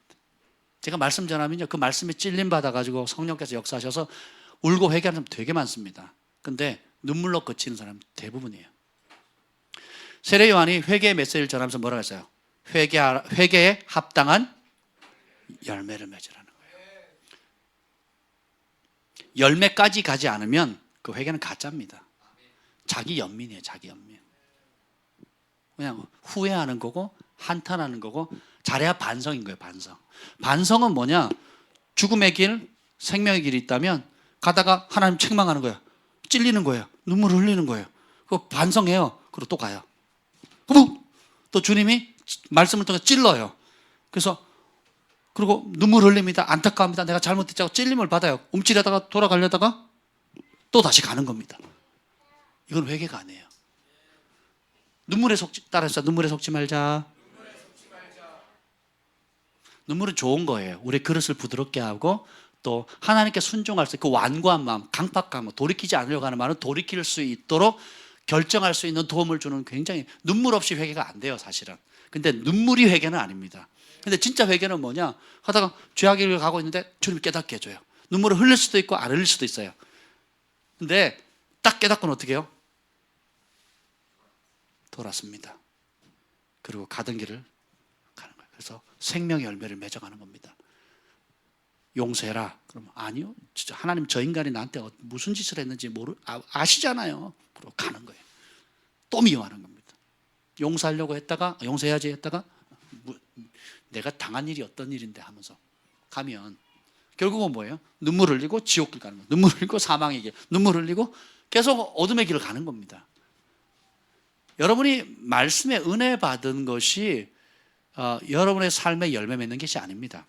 제가 말씀 전하면요, 그 말씀에 찔림 받아가지고 성령께서 역사하셔서 울고 회개하는 사람 되게 많습니다. 근데 눈물로 그치는 사람 대부분이에요. 세례 요한이 회개의 메시지를 전하면서 뭐라고 했어요? 회개에 합당한 열매를 맺으라는 거예요. 열매까지 가지 않으면 그 회개는 가짜입니다. 자기 연민이에요. 자기 연민. 그냥 후회하는 거고 한탄하는 거고, 잘해야 반성인 거예요. 반성. 반성은 뭐냐? 죽음의 길, 생명의 길이 있다면 가다가 하나님 책망하는 거예요. 찔리는 거예요. 눈물을 흘리는 거예요. 그거 반성해요. 그리고 또 가요. 또 주님이 말씀을 통해 찔러요. 그래서 그리고 눈물 흘립니다. 안타까워합니다. 내가 잘못했다고 찔림을 받아요. 움찔하다가 돌아가려다가 또 다시 가는 겁니다. 이건 회개가 아니에요. 따라해서 눈물에 속지 말자. 눈물은 좋은 거예요. 우리 그릇을 부드럽게 하고 또 하나님께 순종할 수 있고, 그 완고한 마음, 강팍한 마음, 돌이키지 않으려고 하는 마음은 돌이킬 수 있도록 결정할 수 있는 도움을 주는, 굉장히 눈물 없이 회개가 안 돼요 사실은. 근데 눈물이 회개는 아닙니다. 근데 진짜 회개는 뭐냐? 하다가 죄악의 길을 가고 있는데 주님이 깨닫게 해줘요. 눈물을 흘릴 수도 있고 안 흘릴 수도 있어요. 근데 딱 깨닫고는 어떻게 해요? 돌았습니다. 그리고 가던 길을 가는 거예요. 그래서 생명의 열매를 맺어가는 겁니다. 용서해라. 그럼 아니요, 진짜 하나님 저 인간이 나한테 무슨 짓을 했는지 아시잖아요. 그리고 가는 거예요. 또 미워하는 겁니다. 용서하려고 했다가 용서해야지 했다가 내가 당한 일이 어떤 일인데 하면서 가면 결국은 뭐예요? 눈물 흘리고 지옥길 가는 거예요. 눈물 흘리고 사망의 길, 눈물 흘리고 계속 어둠의 길을 가는 겁니다. 여러분이 말씀에 은혜 받은 것이 여러분의 삶에 열매 맺는 것이 아닙니다.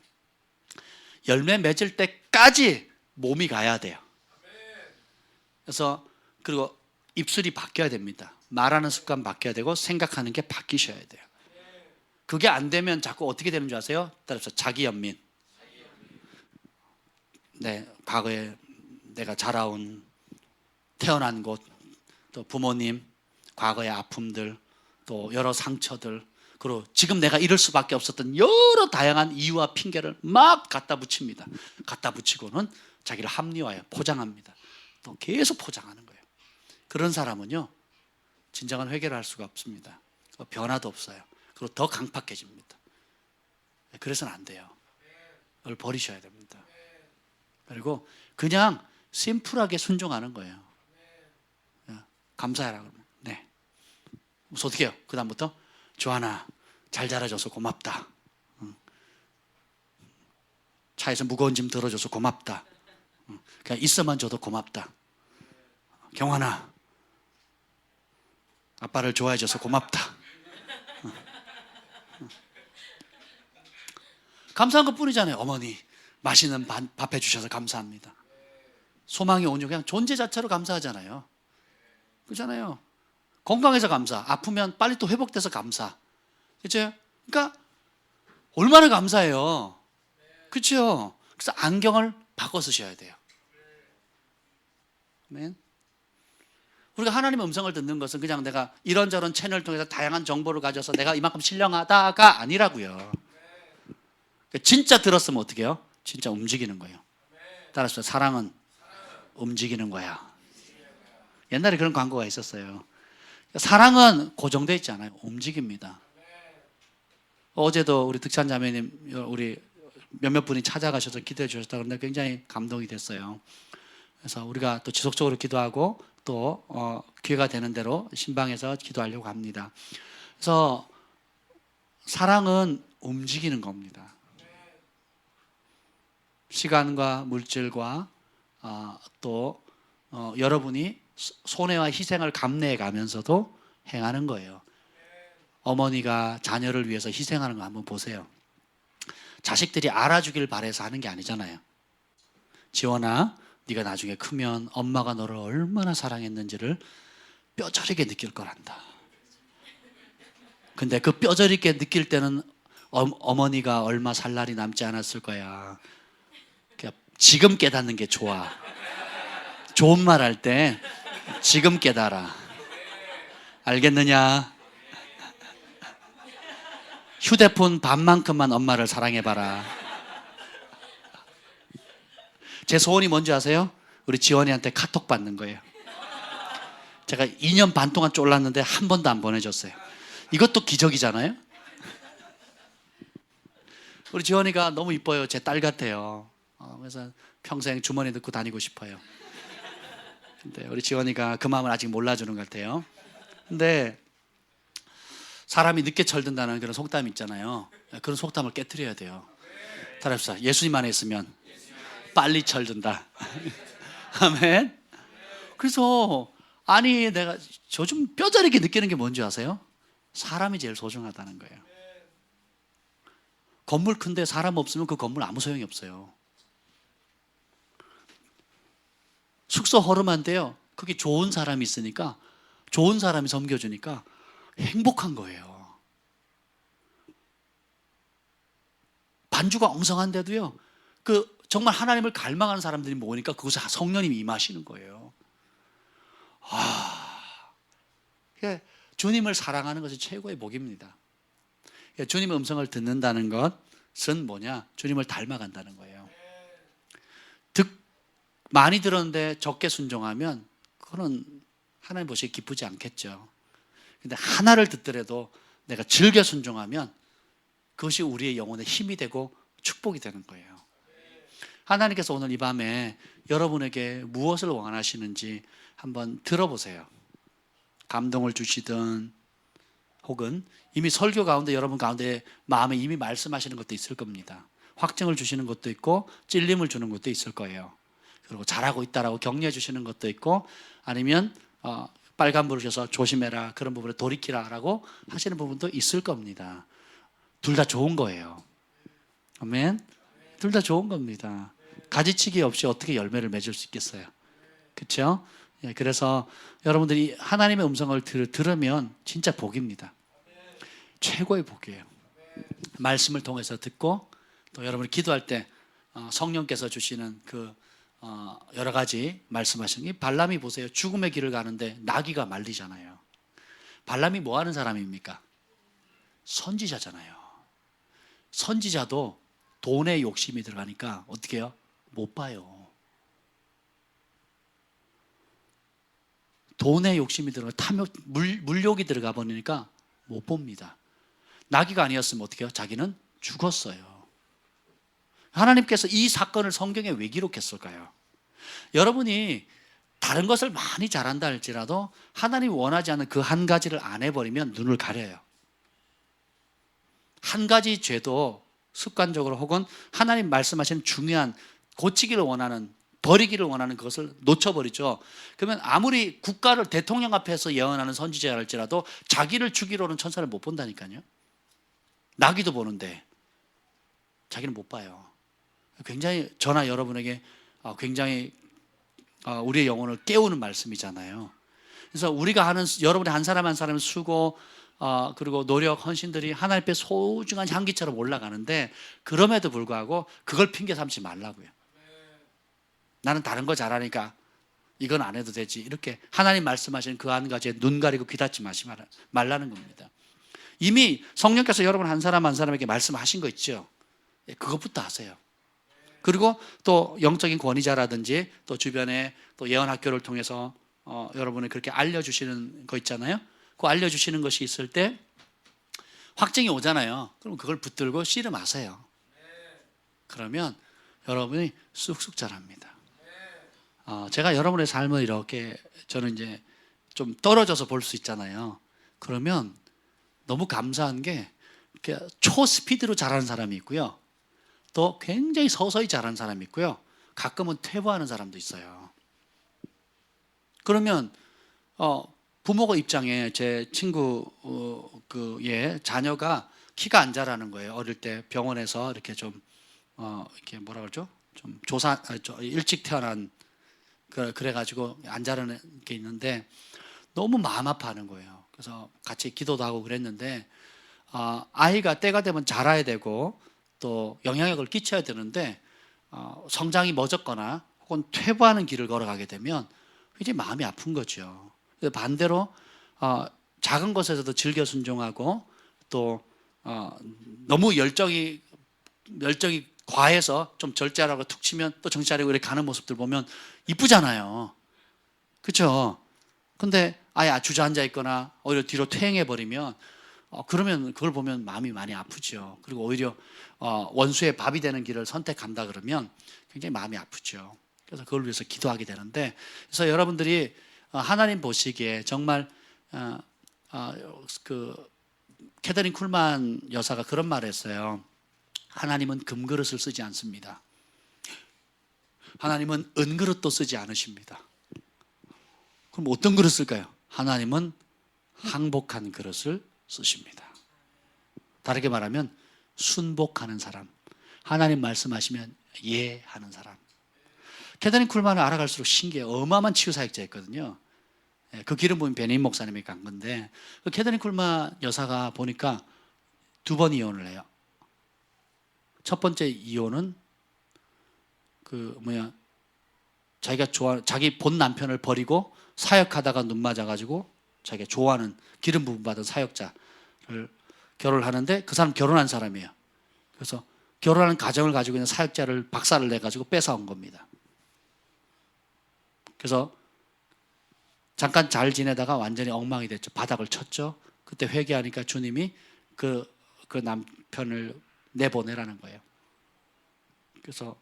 열매 맺을 때까지 몸이 가야 돼요. 그래서 그리고 입술이 바뀌어야 됩니다. 말하는 습관 바뀌어야 되고 생각하는 게 바뀌셔야 돼요. 그게 안 되면 자꾸 어떻게 되는 줄 아세요? 따라서 자기 연민. 네, 과거에 내가 자라온 태어난 곳, 또 부모님, 과거의 아픔들, 또 여러 상처들, 그리고 지금 내가 이럴 수밖에 없었던 여러 다양한 이유와 핑계를 막 갖다 붙입니다. 갖다 붙이고는 자기를 합리화해 포장합니다. 또 계속 포장하는 거예요. 그런 사람은요, 진정한 회개를 할 수가 없습니다. 변화도 없어요. 그리고 더 강팍해집니다. 그래서는 안 돼요. 그걸 버리셔야 됩니다. 그리고 그냥 심플하게 순종하는 거예요. 감사해라 그러면 네. 그래서 어떻게 해요? 그 다음부터 조하나 잘 자라줘서 고맙다. 차에서 무거운 짐 들어줘서 고맙다. 그냥 있어만 줘도 고맙다. 경환아 아빠를 좋아해줘서 고맙다. 감사한 것 뿐이잖아요. 어머니 맛있는 밥 해주셔서 감사합니다. 소망이 온유, 그냥 존재 자체로 감사하잖아요. 그렇잖아요. 건강해서 감사, 아프면 빨리 또 회복돼서 감사. 그렇죠? 그러니까 얼마나 감사해요. 그렇죠? 그래서 안경을 바꿔 쓰셔야 돼요. 아멘. 우리가 하나님의 음성을 듣는 것은 그냥 내가 이런저런 채널을 통해서 다양한 정보를 가져서 내가 이만큼 신령하다가 아니라고요. 진짜 들었으면 어떻게 해요? 진짜 움직이는 거예요. 따라서 사랑은 움직이는 거야. 옛날에 그런 광고가 있었어요. 사랑은 고정되어 있지 않아요. 움직입니다. 어제도 우리 득찬 자매님 우리 몇몇 분이 찾아가셔서 기도해 주셨다 그런데 굉장히 감동이 됐어요. 그래서 우리가 또 지속적으로 기도하고 또 기회가 되는 대로 신방에서 기도하려고 합니다. 그래서 사랑은 움직이는 겁니다. 시간과 물질과 또 여러분이 손해와 희생을 감내해 가면서도 행하는 거예요. 어머니가 자녀를 위해서 희생하는 거 한번 보세요. 자식들이 알아주길 바라서 하는 게 아니잖아요. 지원아, 네가 나중에 크면 엄마가 너를 얼마나 사랑했는지를 뼈저리게 느낄 거란다. 근데 그 뼈저리게 느낄 때는 어머니가 얼마 살 날이 남지 않았을 거야. 지금 깨닫는 게 좋아. 좋은 말 할 때 지금 깨달아. 알겠느냐? 휴대폰 반만큼만 엄마를 사랑해봐라. 제 소원이 뭔지 아세요? 우리 지원이한테 카톡 받는 거예요. 제가 2년 반 동안 쫄랐는데 한 번도 안 보내줬어요. 이것도 기적이잖아요. 우리 지원이가 너무 이뻐요. 제 딸 같아요. 그래서 평생 주머니 넣고 다니고 싶어요. 근데 우리 지원이가 그 마음을 아직 몰라주는 것 같아요. 근데 사람이 늦게 철든다는 그런 속담이 있잖아요. 그런 속담을 깨트려야 돼요. 따라합시다. 예수님 안에 있으면 빨리 철든다. 아멘. 그래서 아니 내가 요즘 뼈저리게 느끼는 게 뭔지 아세요? 사람이 제일 소중하다는 거예요. 건물 큰데 사람 없으면 그 건물 아무 소용이 없어요. 숙소 허름한데요. 거기 좋은 사람이 있으니까 좋은 사람이 섬겨주니까 행복한 거예요. 반주가 엉성한데도요. 그 정말 하나님을 갈망하는 사람들이 모으니까 그곳에 성령님이 임하시는 거예요. 주님을 사랑하는 것이 최고의 복입니다. 주님의 음성을 듣는다는 것은 뭐냐? 주님을 닮아간다는 거예요. 많이 들었는데 적게 순종하면 그거는 하나님 보시기에 기쁘지 않겠죠. 근데 하나를 듣더라도 내가 즐겨 순종하면 그것이 우리의 영혼의 힘이 되고 축복이 되는 거예요. 하나님께서 오늘 이 밤에 여러분에게 무엇을 원하시는지 한번 들어보세요. 감동을 주시든 혹은 이미 설교 가운데 여러분 가운데 마음에 이미 말씀하시는 것도 있을 겁니다. 확증을 주시는 것도 있고 찔림을 주는 것도 있을 거예요. 그리고 잘하고 있다라고 격려해 주시는 것도 있고 아니면 빨간불을 주셔서 조심해라 그런 부분에 돌이키라라고 하시는 부분도 있을 겁니다. 둘 다 좋은 거예요. 아멘. 둘 다 좋은 겁니다. 가지치기 없이 어떻게 열매를 맺을 수 있겠어요? 그렇죠? 그래서 여러분들이 하나님의 음성을 들으면 진짜 복입니다. 최고의 복이에요. 말씀을 통해서 듣고 또 여러분이 기도할 때 성령께서 주시는 그 여러 가지 말씀하시는 이 발람이 보세요. 죽음의 길을 가는데 나귀가 말리잖아요. 발람이 뭐 하는 사람입니까? 선지자잖아요. 선지자도 돈에 욕심이 들어가니까 어떻게 해요? 못 봐요. 돈에 욕심이 들어가 탐욕, 물욕이 들어가 버리니까 못 봅니다. 나귀가 아니었으면 어떻게 해요? 자기는 죽었어요. 하나님께서 이 사건을 성경에 왜 기록했을까요? 여러분이 다른 것을 많이 잘한다 할지라도 하나님이 원하지 않는 그 한 가지를 안 해버리면 눈을 가려요. 한 가지 죄도 습관적으로 혹은 하나님 말씀하신 중요한 고치기를 원하는, 버리기를 원하는 그것을 놓쳐버리죠. 그러면 아무리 국가를 대통령 앞에서 예언하는 선지자라 할지라도 자기를 죽이려는 천사를 못 본다니까요. 나귀도 보는데 자기는 못 봐요. 굉장히 저나 여러분에게 굉장히 우리의 영혼을 깨우는 말씀이잖아요. 그래서 우리가 하는 여러분의 한 사람 한 사람의 수고 그리고 노력, 헌신들이 하나님 앞에 소중한 향기처럼 올라가는데 그럼에도 불구하고 그걸 핑계 삼지 말라고요. 나는 다른 거 잘하니까 이건 안 해도 되지. 이렇게 하나님 말씀하시는 그 한 가지에 눈 가리고 귀 닫지 말라는 겁니다. 이미 성령께서 여러분 한 사람 한 사람에게 말씀하신 거 있죠. 그것부터 하세요. 그리고 또 영적인 권위자라든지 또 주변에 또 예언학교를 통해서 여러분이 그렇게 알려주시는 거 있잖아요. 그 알려주시는 것이 있을 때 확증이 오잖아요. 그럼 그걸 붙들고 씨름하세요. 그러면 여러분이 쑥쑥 자랍니다. 제가 여러분의 삶을 이렇게 저는 이제 좀 떨어져서 볼 수 있잖아요. 그러면 너무 감사한 게 초스피드로 자라는 사람이 있고요. 또 굉장히 서서히 자라는 사람이 있고요. 가끔은 퇴보하는 사람도 있어요. 그러면 부모가 입장에 제 친구 그의 자녀가 키가 안 자라는 거예요. 어릴 때 병원에서 이렇게 좀 이렇게 뭐라 그러죠? 좀 일찍 태어난 그래가지고 안 자라는 게 있는데 너무 마음 아파하는 거예요. 그래서 같이 기도도 하고 그랬는데 아이가 때가 되면 자라야 되고 또 영향력을 끼쳐야 되는데 성장이 멎었거나 혹은 퇴보하는 길을 걸어가게 되면 굉장히 마음이 아픈 거죠. 반대로 작은 것에서도 즐겨 순종하고 또 너무 열정이 과해서 좀 절제하라고 툭 치면 또 정신 차리고 이렇게 가는 모습들 보면 이쁘잖아요. 그렇죠? 근데 아예 주저앉아 있거나 오히려 뒤로 퇴행해 버리면 그러면 그걸 보면 마음이 많이 아프죠. 그리고 오히려 원수의 밥이 되는 길을 선택한다 그러면 굉장히 마음이 아프죠. 그래서 그걸 위해서 기도하게 되는데, 그래서 여러분들이 하나님 보시기에 정말 그 캐더린 쿨만 여사가 그런 말을 했어요. 하나님은 금그릇을 쓰지 않습니다. 하나님은 은그릇도 쓰지 않으십니다. 그럼 어떤 그릇 쓸까요? 하나님은 항복한 그릇을 쓰십니다. 다르게 말하면 순복하는 사람, 하나님 말씀하시면 예 하는 사람. 캐더린 쿨만을 알아갈수록 신기해요. 어마어마한 치유사역자였거든요. 그 길은 보면 베네인 목사님이 간 건데, 그 캐더린 쿨만 여사가 보니까 2번 이혼을 해요. 첫 번째 이혼은 자기 본 남편을 버리고 사역하다가 눈 맞아가지고 자기가 좋아하는 기름 부음 받은 사역자를 결혼을 하는데 그 사람 결혼한 사람이에요. 그래서 결혼하는 가정을 가지고 있는 사역자를 박살을 내가지고 뺏어온 겁니다. 그래서 잠깐 잘 지내다가 완전히 엉망이 됐죠. 바닥을 쳤죠. 그때 회개하니까 주님이 그 남편을 내보내라는 거예요. 그래서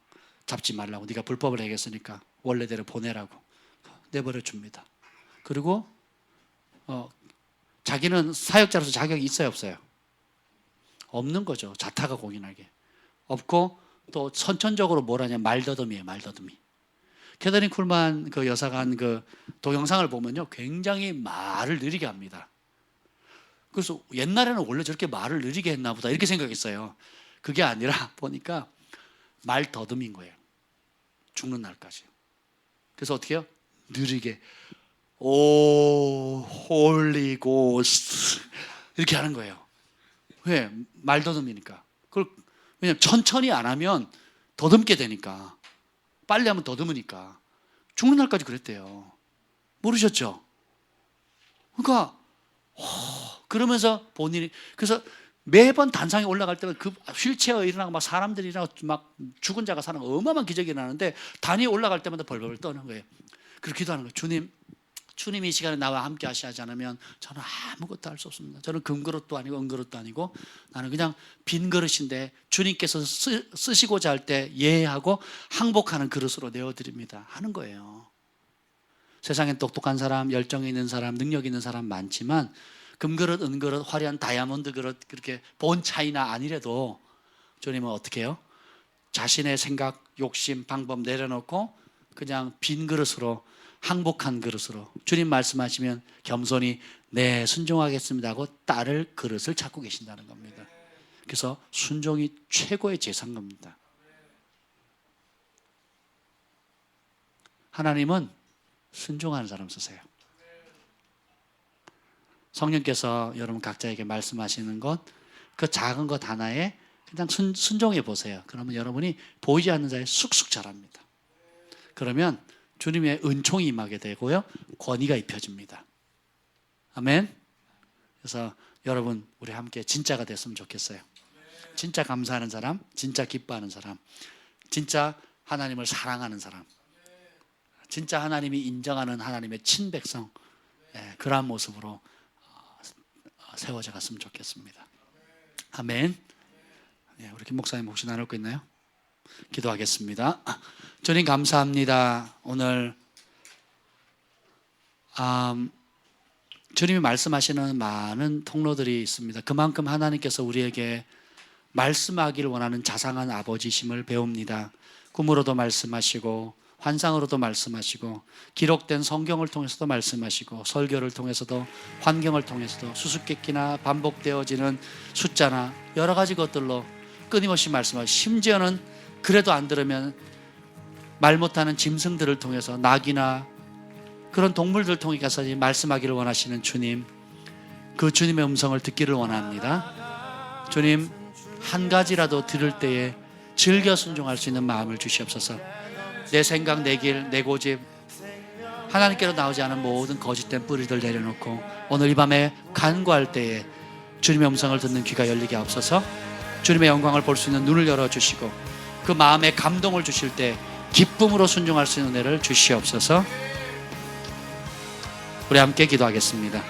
잡지 말라고, 네가 불법을 행했으니까 원래대로 보내라고 내버려 줍니다. 그리고 자기는 사역자로서 자격이 있어요, 없어요? 없는 거죠. 자타가 공인하게 없고, 또 선천적으로 뭐라냐, 말더듬이에요. 말더듬이. 캐더린 쿨만 그 여사가 한 그 동영상을 보면요, 굉장히 말을 느리게 합니다. 그래서 옛날에는 원래 저렇게 말을 느리게 했나 보다 이렇게 생각했어요. 그게 아니라 보니까 말 더듬인 거예요. 죽는 날까지. 그래서 어떻게 해요? 느리게 오 홀리 고스트 이렇게 하는 거예요. 왜? 말 더듬이니까. 왜냐면 천천히 안 하면 더듬게 되니까, 빨리 하면 더듬으니까. 죽는 날까지 그랬대요. 모르셨죠? 그러니까 그러면서 본인이 그래서 매번 단상에 올라갈 때마다 그 휠체어 일어나고 막 사람들이 일어나고 막 죽은 자가 사는 어마어마한 기적이 일어나는데 단위에 올라갈 때마다 벌벌 떠는 거예요. 그리고 기도하는 거예요. 주님 이 시간에 나와 함께 하시지 않으면 저는 아무것도 할 수 없습니다. 저는 금그릇도 아니고 은그릇도 아니고 나는 그냥 빈 그릇인데 주님께서 쓰시고자 할 때 예하고 항복하는 그릇으로 내어드립니다 하는 거예요. 세상엔 똑똑한 사람, 열정이 있는 사람, 능력 있는 사람 많지만 금그릇, 은그릇, 화려한 다이아몬드 그릇 그렇게 본 차이나 아니래도 주님은 어떻게 해요? 자신의 생각, 욕심, 방법 내려놓고 그냥 빈 그릇으로 항복한 그릇으로 주님 말씀하시면 겸손히 네 순종하겠습니다 하고 따를 그릇을 찾고 계신다는 겁니다. 그래서 순종이 최고의 제사인 겁니다. 하나님은 순종하는 사람 쓰세요. 성령께서 여러분 각자에게 말씀하시는 것, 그 작은 것 하나에 그냥 순종해 보세요. 그러면 여러분이 보이지 않는 자에 쑥쑥 자랍니다. 그러면 주님의 은총이 임하게 되고요, 권위가 입혀집니다. 아멘. 그래서 여러분 우리 함께 진짜가 됐으면 좋겠어요. 진짜 감사하는 사람, 진짜 기뻐하는 사람, 진짜 하나님을 사랑하는 사람, 진짜 하나님이 인정하는 하나님의 친백성, 그러한 모습으로 세워져 갔으면 좋겠습니다. 아멘. 우리 김 목사님 혹시 나눌 거 있나요? 기도하겠습니다. 주님 감사합니다. 오늘 주님이 말씀하시는 많은 통로들이 있습니다. 그만큼 하나님께서 우리에게 말씀하기를 원하는 자상한 아버지심을 배웁니다. 꿈으로도 말씀하시고 환상으로도 말씀하시고 기록된 성경을 통해서도 말씀하시고 설교를 통해서도 환경을 통해서도 수수께끼나 반복되어지는 숫자나 여러 가지 것들로 끊임없이 말씀하시고 심지어는 그래도 안 들으면 말 못하는 짐승들을 통해서 낙이나 그런 동물들 통해서 말씀하기를 원하시는 주님, 그 주님의 음성을 듣기를 원합니다. 주님, 한 가지라도 들을 때에 즐겨 순종할 수 있는 마음을 주시옵소서. 내 생각, 내 길, 내 고집, 하나님께로 나오지 않은 모든 거짓된 뿌리들 내려놓고 오늘 이 밤에 간구할 때에 주님의 음성을 듣는 귀가 열리게 하옵소서. 주님의 영광을 볼 수 있는 눈을 열어주시고 그 마음에 감동을 주실 때 기쁨으로 순종할 수 있는 은혜를 주시옵소서. 우리 함께 기도하겠습니다.